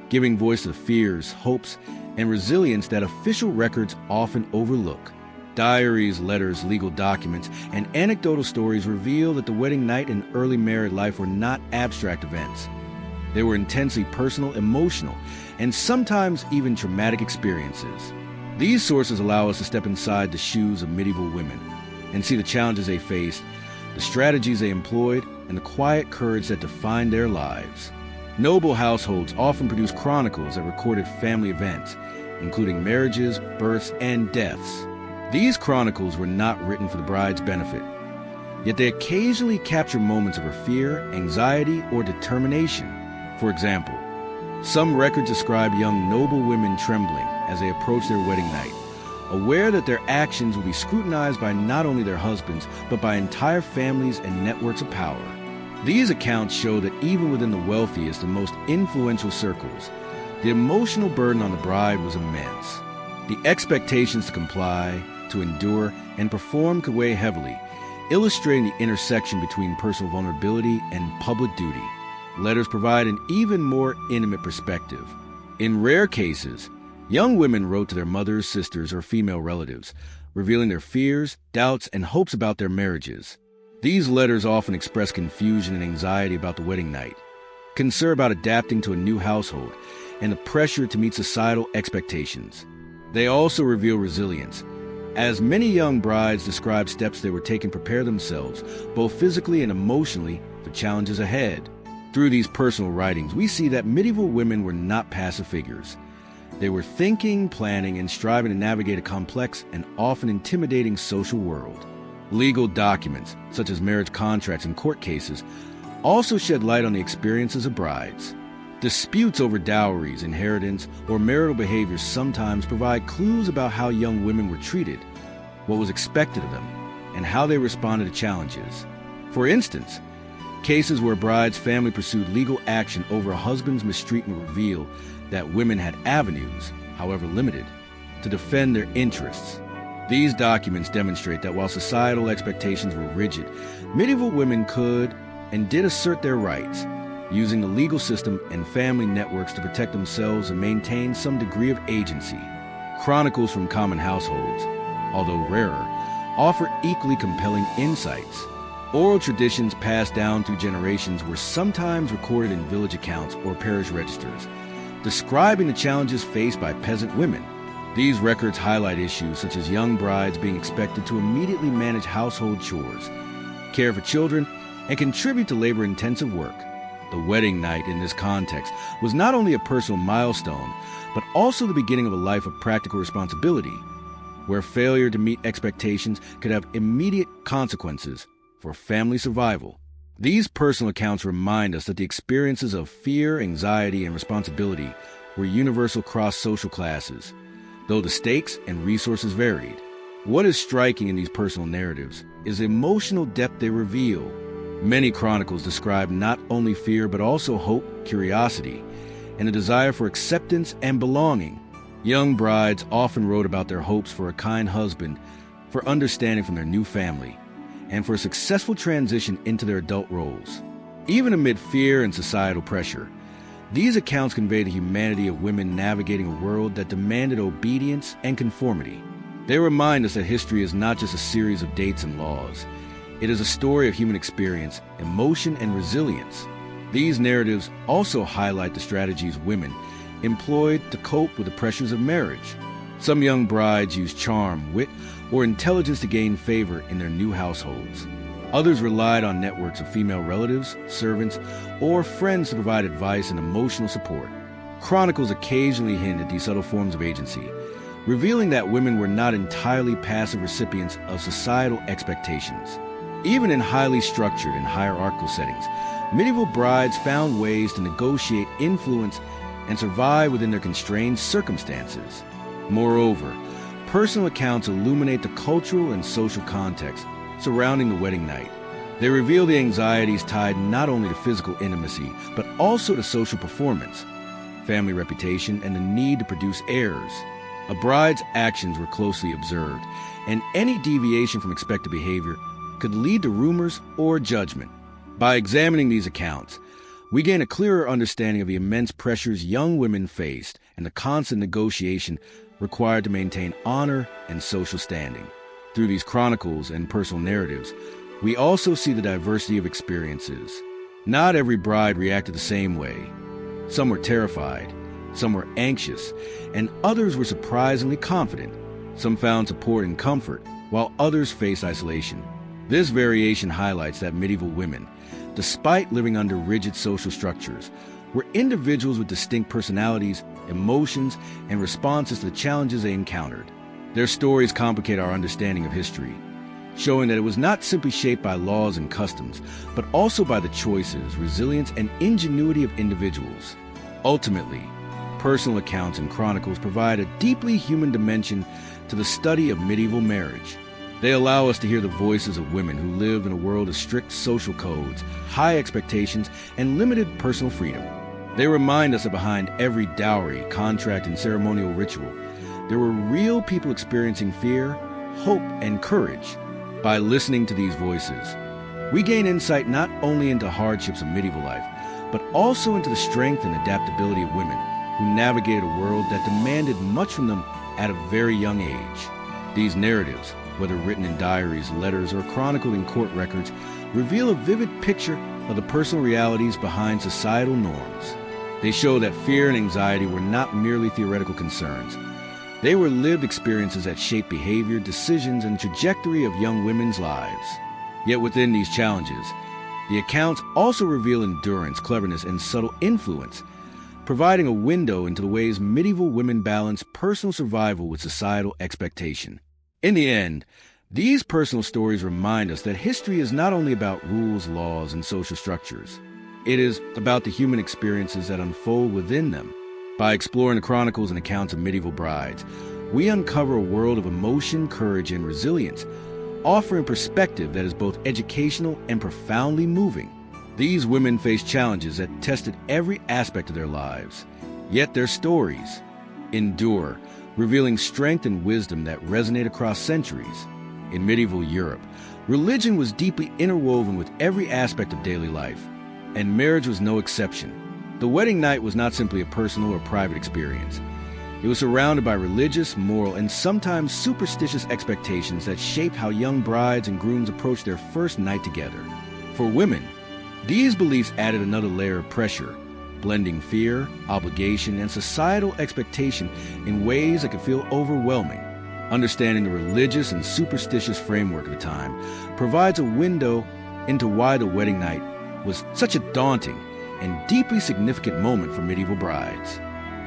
Speaker 1: giving voice to the fears, hopes, and resilience that official records often overlook. Diaries, letters, legal documents, and anecdotal stories reveal that the wedding night and early married life were not abstract events. They were intensely personal, emotional, and sometimes even traumatic experiences. These sources allow us to step inside the shoes of medieval women and see the challenges they faced, the strategies they employed, and the quiet courage that defined their lives. Noble households often produced chronicles that recorded family events, including marriages, births, and deaths. These chronicles were not written for the bride's benefit, yet they occasionally capture moments of her fear, anxiety, or determination. For example, some records describe young noble women trembling as they approached their wedding night, aware that their actions would be scrutinized by not only their husbands, but by entire families and networks of power. These accounts show that even within the wealthiest and most influential circles, the emotional burden on the bride was immense. The expectations to comply, to endure, and perform could weigh heavily, illustrating the intersection between personal vulnerability and public duty. Letters provide an even more intimate perspective. In rare cases, young women wrote to their mothers, sisters, or female relatives, revealing their fears, doubts, and hopes about their marriages. These letters often express confusion and anxiety about the wedding night, concern about adapting to a new household, and the pressure to meet societal expectations. They also reveal resilience, as many young brides describe steps they were taking to prepare themselves, both physically and emotionally, for challenges ahead. Through these personal writings, we see that medieval women were not passive figures. They were thinking, planning, and striving to navigate a complex and often intimidating social world. Legal documents, such as marriage contracts and court cases, also shed light on the experiences of brides. Disputes over dowries, inheritance, or marital behavior sometimes provide clues about how young women were treated, what was expected of them, and how they responded to challenges. For instance, cases where a bride's family pursued legal action over a husband's mistreatment reveal that women had avenues, however limited, to defend their interests. These documents demonstrate that while societal expectations were rigid, medieval women could and did assert their rights, using the legal system and family networks to protect themselves and maintain some degree of agency. Chronicles from common households, although rarer, offer equally compelling insights. Oral traditions passed down through generations were sometimes recorded in village accounts or parish registers, describing the challenges faced by peasant women. These records highlight issues such as young brides being expected to immediately manage household chores, care for children, and contribute to labor-intensive work. The wedding night in this context was not only a personal milestone, but also the beginning of a life of practical responsibility, where failure to meet expectations could have immediate consequences for family survival. These personal accounts remind us that the experiences of fear, anxiety, and responsibility were universal across social classes, though the stakes and resources varied. What is striking in these personal narratives is the emotional depth they reveal. Many chronicles describe not only fear but also hope, curiosity, and a desire for acceptance and belonging. Young brides often wrote about their hopes for a kind husband, for understanding from their new family, and for a successful transition into their adult roles. Even amid fear and societal pressure, these accounts convey the humanity of women navigating a world that demanded obedience and conformity. They remind us that history is not just a series of dates and laws. It is a story of human experience, emotion, and resilience. These narratives also highlight the strategies women employed to cope with the pressures of marriage. Some young brides used charm, wit, or intelligence to gain favor in their new households. Others relied on networks of female relatives, servants, or friends to provide advice and emotional support. Chronicles occasionally hint at these subtle forms of agency, revealing that women were not entirely passive recipients of societal expectations. Even in highly structured and hierarchical settings, medieval brides found ways to negotiate influence and survive within their constrained circumstances. Moreover, personal accounts illuminate the cultural and social context surrounding the wedding night. They reveal the anxieties tied not only to physical intimacy, but also to social performance, family reputation, and the need to produce heirs. A bride's actions were closely observed, and any deviation from expected behavior could lead to rumors or judgment. By examining these accounts, we gain a clearer understanding of the immense pressures young women faced and the constant negotiation required to maintain honor and social standing. Through these chronicles and personal narratives, we also see the diversity of experiences. Not every bride reacted the same way. Some were terrified, some were anxious, and others were surprisingly confident. Some found support and comfort, while others faced isolation. This variation highlights that medieval women, despite living under rigid social structures, were individuals with distinct personalities, emotions, and responses to the challenges they encountered. Their stories complicate our understanding of history, showing that it was not simply shaped by laws and customs, but also by the choices, resilience, and ingenuity of individuals. Ultimately, personal accounts and chronicles provide a deeply human dimension to the study of medieval marriage. They allow us to hear the voices of women who live in a world of strict social codes, high expectations, and limited personal freedom. They remind us that behind every dowry, contract, and ceremonial ritual, there were real people experiencing fear, hope, and courage. By listening to these voices, we gain insight not only into hardships of medieval life, but also into the strength and adaptability of women who navigated a world that demanded much from them at a very young age. These narratives, whether written in diaries, letters, or chronicled in court records, reveal a vivid picture of the personal realities behind societal norms. They show that fear and anxiety were not merely theoretical concerns. They were lived experiences that shaped behavior, decisions, and trajectory of young women's lives. Yet within these challenges, the accounts also reveal endurance, cleverness, and subtle influence, providing a window into the ways medieval women balanced personal survival with societal expectation. In the end, these personal stories remind us that history is not only about rules, laws, and social structures. It is about the human experiences that unfold within them. By exploring the chronicles and accounts of medieval brides, we uncover a world of emotion, courage, and resilience, offering perspective that is both educational and profoundly moving. These women faced challenges that tested every aspect of their lives, yet their stories endure, revealing strength and wisdom that resonate across centuries. In medieval Europe, religion was deeply interwoven with every aspect of daily life, and marriage was no exception. The wedding night was not simply a personal or private experience. It was surrounded by religious, moral, and sometimes superstitious expectations that shaped how young brides and grooms approached their first night together. For women, these beliefs added another layer of pressure, blending fear, obligation, and societal expectation in ways that could feel overwhelming. Understanding the religious and superstitious framework of the time provides a window into why the wedding night was such a daunting and deeply significant moment for medieval brides.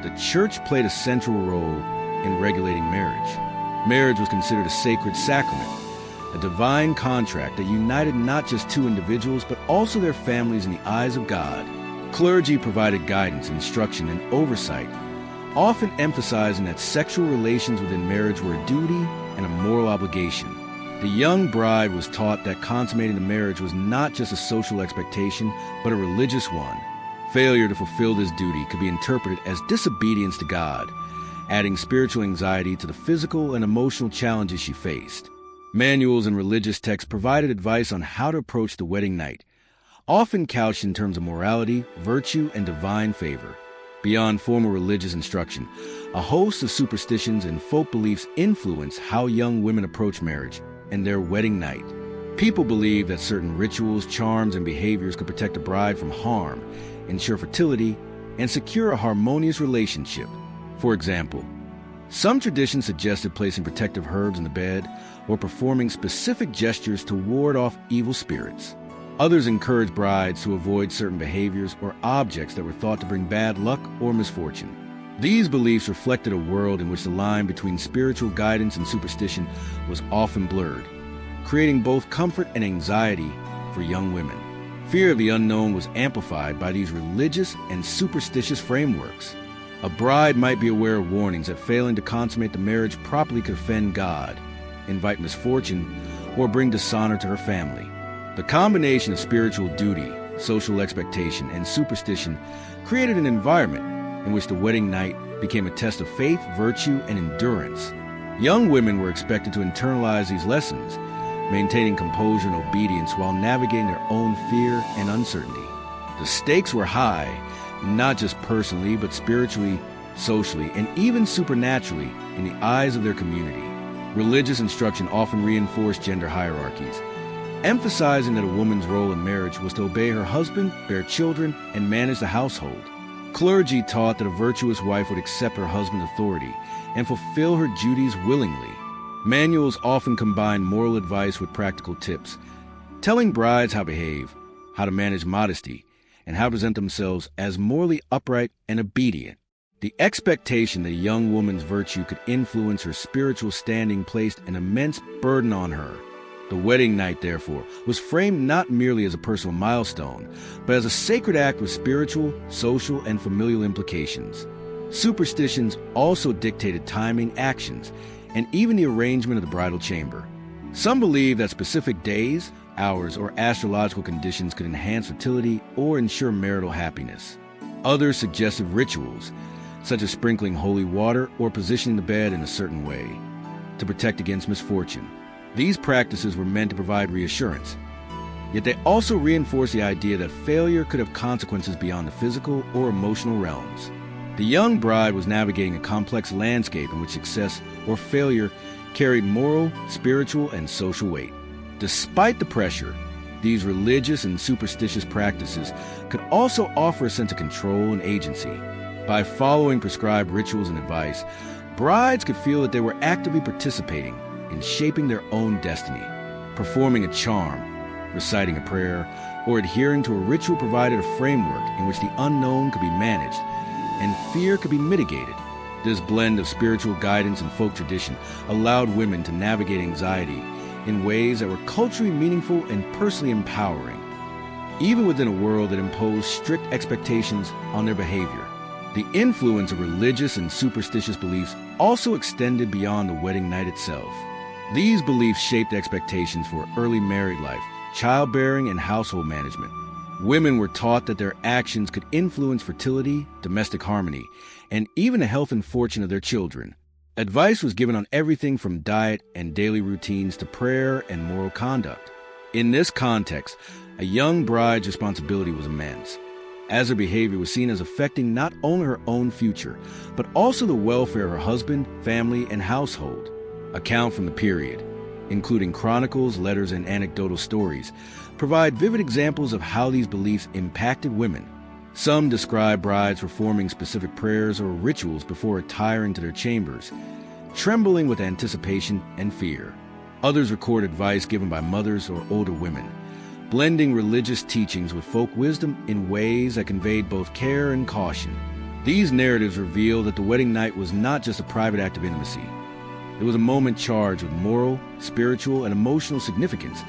Speaker 1: The church played a central role in regulating marriage. Marriage was considered a sacred sacrament, a divine contract that united not just two individuals, but also their families in the eyes of God. Clergy provided guidance, instruction, and oversight, often emphasizing that sexual relations within marriage were a duty and a moral obligation. The young bride was taught that consummating the marriage was not just a social expectation, but a religious one. Failure to fulfill this duty could be interpreted as disobedience to God, adding spiritual anxiety to the physical and emotional challenges she faced. Manuals and religious texts provided advice on how to approach the wedding night, often couched in terms of morality, virtue, and divine favor. Beyond formal religious instruction, a host of superstitions and folk beliefs influence how young women approach marriage and their wedding night. People believe that certain rituals, charms, and behaviors could protect a bride from harm, ensure fertility, and secure a harmonious relationship. For example, some traditions suggested placing protective herbs in the bed or performing specific gestures to ward off evil spirits. Others encouraged brides to avoid certain behaviors or objects that were thought to bring bad luck or misfortune. These beliefs reflected a world in which the line between spiritual guidance and superstition was often blurred, creating both comfort and anxiety for young women. Fear of the unknown was amplified by these religious and superstitious frameworks. A bride might be aware of warnings that failing to consummate the marriage properly could offend God, invite misfortune, or bring dishonor to her family. The combination of spiritual duty, social expectation, and superstition created an environment in which the wedding night became a test of faith, virtue, and endurance. Young women were expected to internalize these lessons, maintaining composure and obedience while navigating their own fear and uncertainty. The stakes were high, not just personally, but spiritually, socially, and even supernaturally in the eyes of their community. Religious instruction often reinforced gender hierarchies, emphasizing that a woman's role in marriage was to obey her husband, bear children, and manage the household. Clergy taught that a virtuous wife would accept her husband's authority and fulfill her duties willingly. Manuals often combined moral advice with practical tips, telling brides how to behave, how to manage modesty, and how to present themselves as morally upright and obedient. The expectation that a young woman's virtue could influence her spiritual standing placed an immense burden on her. The wedding night, therefore, was framed not merely as a personal milestone, but as a sacred act with spiritual, social, and familial implications. Superstitions also dictated timing, actions, and even the arrangement of the bridal chamber. Some believe that specific days, hours, or astrological conditions could enhance fertility or ensure marital happiness. Others suggested rituals, such as sprinkling holy water or positioning the bed in a certain way, to protect against misfortune. These practices were meant to provide reassurance, yet they also reinforced the idea that failure could have consequences beyond the physical or emotional realms. The young bride was navigating a complex landscape in which success or failure carried moral, spiritual, and social weight. Despite the pressure, these religious and superstitious practices could also offer a sense of control and agency. By following prescribed rituals and advice, brides could feel that they were actively participating in shaping their own destiny. Performing a charm, reciting a prayer, or adhering to a ritual provided a framework in which the unknown could be managed and fear could be mitigated. This blend of spiritual guidance and folk tradition allowed women to navigate anxiety in ways that were culturally meaningful and personally empowering. Even within a world that imposed strict expectations on their behavior, the influence of religious and superstitious beliefs also extended beyond the wedding night itself. These beliefs shaped expectations for early married life, childbearing, and household management. Women were taught that their actions could influence fertility, domestic harmony, and even the health and fortune of their children. Advice was given on everything from diet and daily routines to prayer and moral conduct. In this context, a young bride's responsibility was immense, as her behavior was seen as affecting not only her own future, but also the welfare of her husband, family, and household. Account from the period, including chronicles, letters, and anecdotal stories, provide vivid examples of how these beliefs impacted women. Some describe brides performing specific prayers or rituals before retiring to their chambers, trembling with anticipation and fear. Others record advice given by mothers or older women, blending religious teachings with folk wisdom in ways that conveyed both care and caution. These narratives reveal that the wedding night was not just a private act of intimacy. It was a moment charged with moral, spiritual, and emotional significance,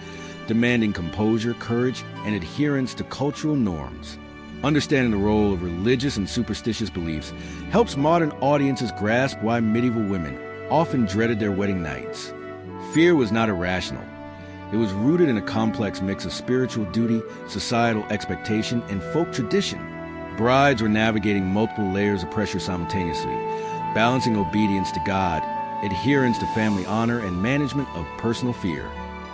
Speaker 1: demanding composure, courage, and adherence to cultural norms. Understanding the role of religious and superstitious beliefs helps modern audiences grasp why medieval women often dreaded their wedding nights. Fear was not irrational. It was rooted in a complex mix of spiritual duty, societal expectation, and folk tradition. Brides were navigating multiple layers of pressure simultaneously, balancing obedience to God, adherence to family honor, and management of personal fear.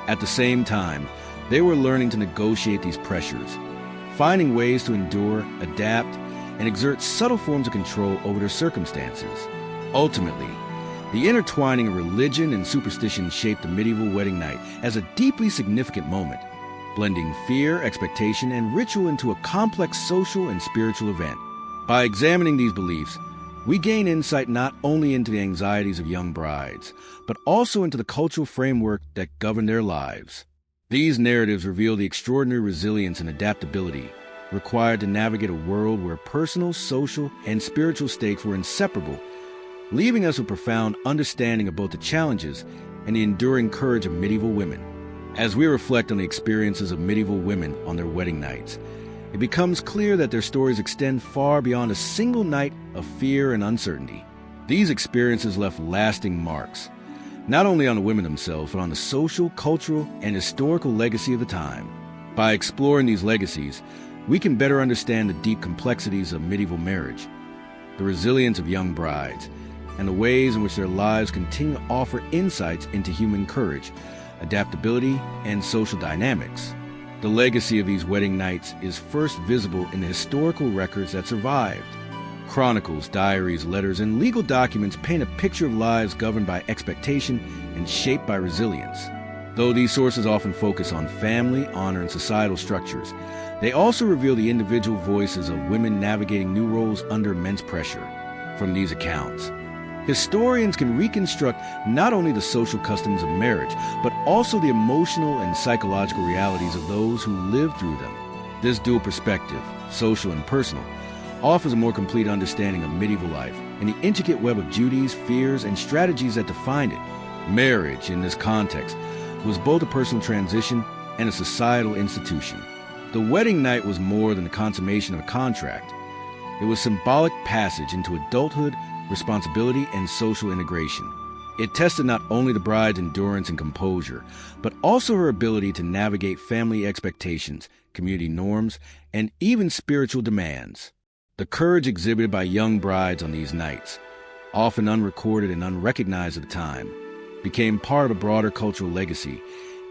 Speaker 1: At the same time, they were learning to negotiate these pressures, finding ways to endure, adapt, and exert subtle forms of control over their circumstances. Ultimately, the intertwining of religion and superstition shaped the medieval wedding night as a deeply significant moment, blending fear, expectation, and ritual into a complex social and spiritual event. By examining these beliefs, we gain insight not only into the anxieties of young brides, but also into the cultural framework that governed their lives. These narratives reveal the extraordinary resilience and adaptability required to navigate a world where personal, social, and spiritual stakes were inseparable, leaving us with profound understanding of both the challenges and the enduring courage of medieval women. As we reflect on the experiences of medieval women on their wedding nights, it becomes clear that their stories extend far beyond a single night of fear and uncertainty. These experiences left lasting marks, not only on the women themselves, but on the social, cultural, and historical legacy of the time. By exploring these legacies, we can better understand the deep complexities of medieval marriage, the resilience of young brides, and the ways in which their lives continue to offer insights into human courage, adaptability, and social dynamics. The legacy of these wedding nights is first visible in the historical records that survived. Chronicles, diaries, letters, and legal documents paint a picture of lives governed by expectation and shaped by resilience. Though these sources often focus on family, honor, and societal structures, they also reveal the individual voices of women navigating new roles under immense pressure. From these accounts, historians can reconstruct not only the social customs of marriage, but also the emotional and psychological realities of those who lived through them. This dual perspective, social and personal, offers a more complete understanding of medieval life and the intricate web of duties, fears, and strategies that defined it. Marriage, in this context, was both a personal transition and a societal institution. The wedding night was more than the consummation of a contract. It was symbolic passage into adulthood, responsibility, and social integration. It tested not only the bride's endurance and composure, but also her ability to navigate family expectations, community norms, and even spiritual demands. The courage exhibited by young brides on these nights, often unrecorded and unrecognized at the time, became part of a broader cultural legacy,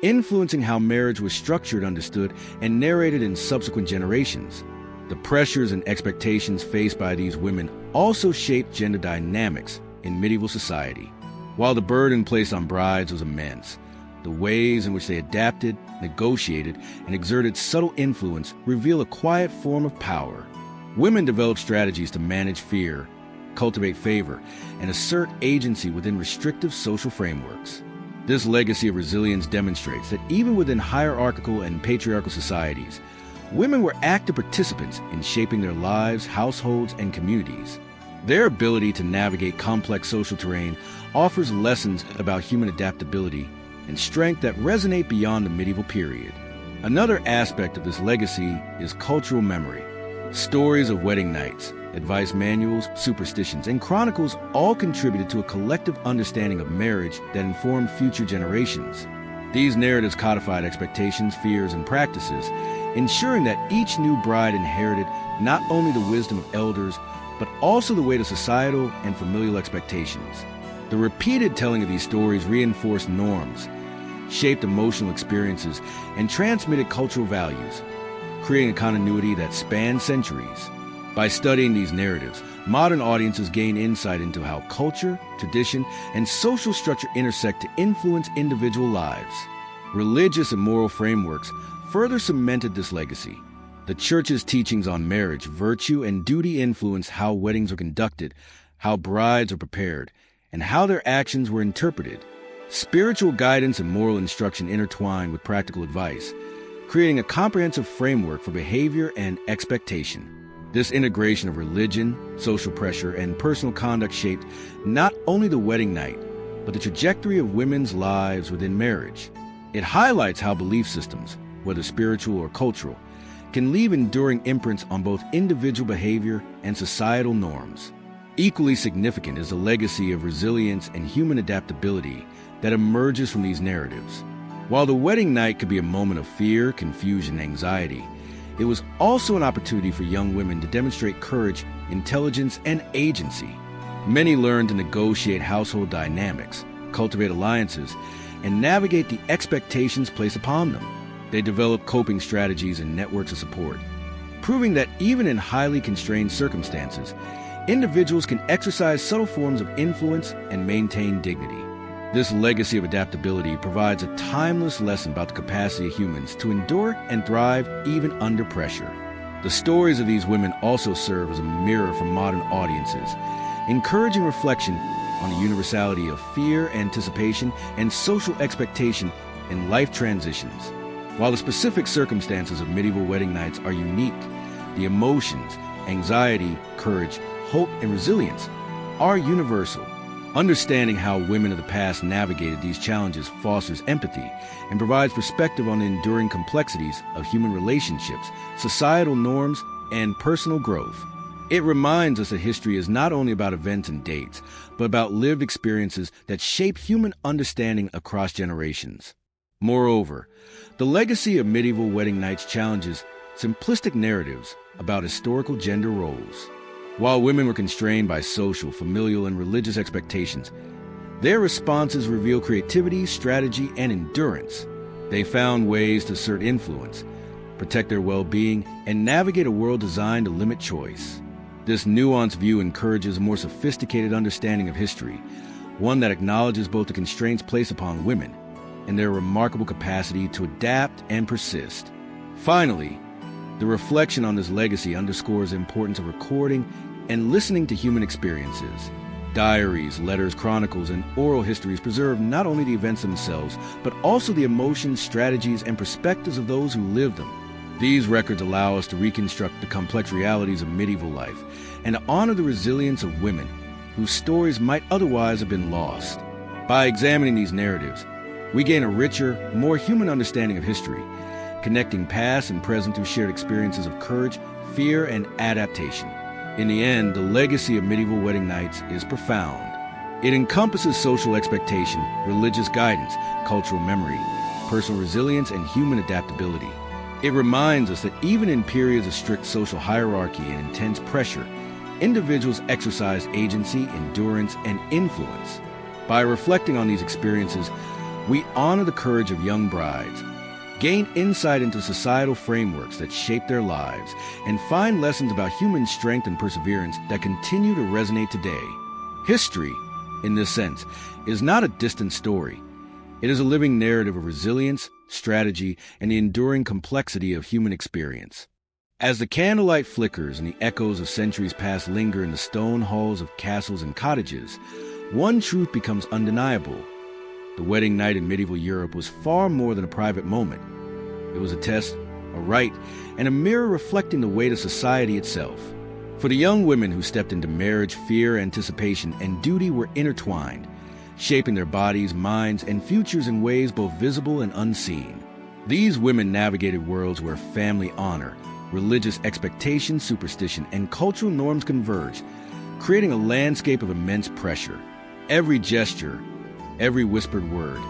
Speaker 1: influencing how marriage was structured, understood, and narrated in subsequent generations. The pressures and expectations faced by these women also shaped gender dynamics in medieval society. While the burden placed on brides was immense, the ways in which they adapted, negotiated, and exerted subtle influence reveal a quiet form of power. Women developed strategies to manage fear, cultivate favor, and assert agency within restrictive social frameworks. This legacy of resilience demonstrates that even within hierarchical and patriarchal societies, women were active participants in shaping their lives, households, and communities. Their ability to navigate complex social terrain offers lessons about human adaptability and strength that resonate beyond the medieval period. Another aspect of this legacy is cultural memory. Stories of wedding nights, advice manuals, superstitions, and chronicles all contributed to a collective understanding of marriage that informed future generations. These narratives codified expectations, fears, and practices, ensuring that each new bride inherited not only the wisdom of elders, but also the weight of societal and familial expectations. The repeated telling of these stories reinforced norms, shaped emotional experiences, and transmitted cultural values, creating a continuity that spanned centuries. By studying these narratives, modern audiences gain insight into how culture, tradition, and social structure intersect to influence individual lives. Religious and moral frameworks further cemented this legacy. The Church's teachings on marriage, virtue, and duty influenced how weddings were conducted, how brides were prepared, and how their actions were interpreted. Spiritual guidance and moral instruction intertwined with practical advice, creating a comprehensive framework for behavior and expectation. This integration of religion, social pressure, and personal conduct shaped not only the wedding night, but the trajectory of women's lives within marriage. It highlights how belief systems, whether spiritual or cultural, can leave enduring imprints on both individual behavior and societal norms. Equally significant is the legacy of resilience and human adaptability that emerges from these narratives. While the wedding night could be a moment of fear, confusion, and anxiety, it was also an opportunity for young women to demonstrate courage, intelligence, and agency. Many learned to negotiate household dynamics, cultivate alliances, and navigate the expectations placed upon them. They developed coping strategies and networks of support, proving that even in highly constrained circumstances, individuals can exercise subtle forms of influence and maintain dignity. This legacy of adaptability provides a timeless lesson about the capacity of humans to endure and thrive even under pressure. The stories of these women also serve as a mirror for modern audiences, encouraging reflection on the universality of fear, anticipation, and social expectation in life transitions. While the specific circumstances of medieval wedding nights are unique, the emotions, anxiety, courage, hope, and resilience are universal. Understanding how women of the past navigated these challenges fosters empathy and provides perspective on the enduring complexities of human relationships, societal norms, and personal growth. It reminds us that history is not only about events and dates, but about lived experiences that shape human understanding across generations. Moreover, the legacy of medieval wedding nights challenges simplistic narratives about historical gender roles. While women were constrained by social, familial, and religious expectations, their responses reveal creativity, strategy, and endurance. They found ways to assert influence, protect their well-being, and navigate a world designed to limit choice. This nuanced view encourages a more sophisticated understanding of history, one that acknowledges both the constraints placed upon women and their remarkable capacity to adapt and persist. Finally, the reflection on this legacy underscores the importance of recording and listening to human experiences. Diaries, letters, chronicles, and oral histories preserve not only the events themselves, but also the emotions, strategies, and perspectives of those who lived them. These records allow us to reconstruct the complex realities of medieval life and to honor the resilience of women whose stories might otherwise have been lost. By examining these narratives, we gain a richer, more human understanding of history, connecting past and present through shared experiences of courage, fear, and adaptation. In the end, the legacy of medieval wedding nights is profound. It encompasses social expectation, religious guidance, cultural memory, personal resilience, and human adaptability. It reminds us that even in periods of strict social hierarchy and intense pressure, individuals exercise agency, endurance, and influence. By reflecting on these experiences, we honor the courage of young brides, gain insight into societal frameworks that shape their lives, and find lessons about human strength and perseverance that continue to resonate today. History, in this sense, is not a distant story. It is a living narrative of resilience, strategy, and the enduring complexity of human experience. As the candlelight flickers and the echoes of centuries past linger in the stone halls of castles and cottages, one truth becomes undeniable. The wedding night in medieval Europe was far more than a private moment. It was a test, a rite, and a mirror reflecting the weight of society itself. For the young women who stepped into marriage, fear, anticipation, and duty were intertwined, shaping their bodies, minds, and futures in ways both visible and unseen. These women navigated worlds where family honor, religious expectation, superstition, and cultural norms converged, creating a landscape of immense pressure. Every gesture, every whispered word,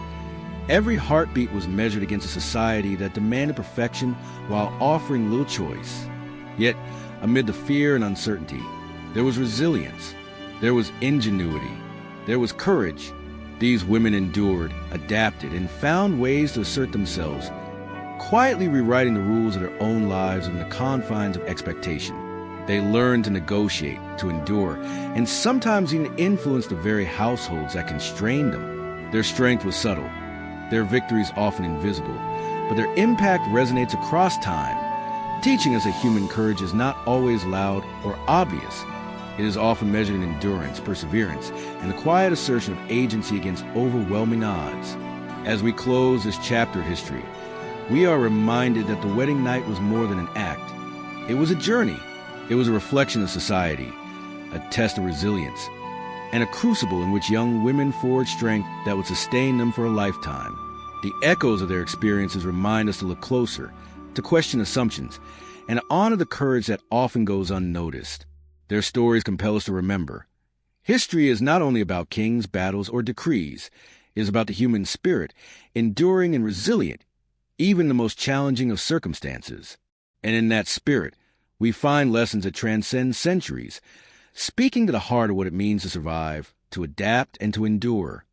Speaker 1: every heartbeat was measured against a society that demanded perfection while offering little choice. Yet, amid the fear and uncertainty, there was resilience, there was ingenuity, there was courage. These women endured, adapted, and found ways to assert themselves, quietly rewriting the rules of their own lives within the confines of expectation. They learned to negotiate, to endure, and sometimes even influence the very households that constrained them. Their strength was subtle, their victories often invisible, but their impact resonates across time, teaching us that human courage is not always loud or obvious. It is often measured in endurance, perseverance, and the quiet assertion of agency against overwhelming odds. As we close this chapter of history, we are reminded that the wedding night was more than an act. It was a journey. It was a reflection of society, a test of resilience, and a crucible in which young women forged strength that would sustain them for a lifetime. The echoes of their experiences remind us to look closer, to question assumptions, and to honor the courage that often goes unnoticed. Their stories compel us to remember. History is not only about kings, battles, or decrees. It is about the human spirit, enduring and resilient, even in the most challenging of circumstances. And in that spirit, we find lessons that transcend centuries, speaking to the heart of what it means to survive, to adapt, and to endure.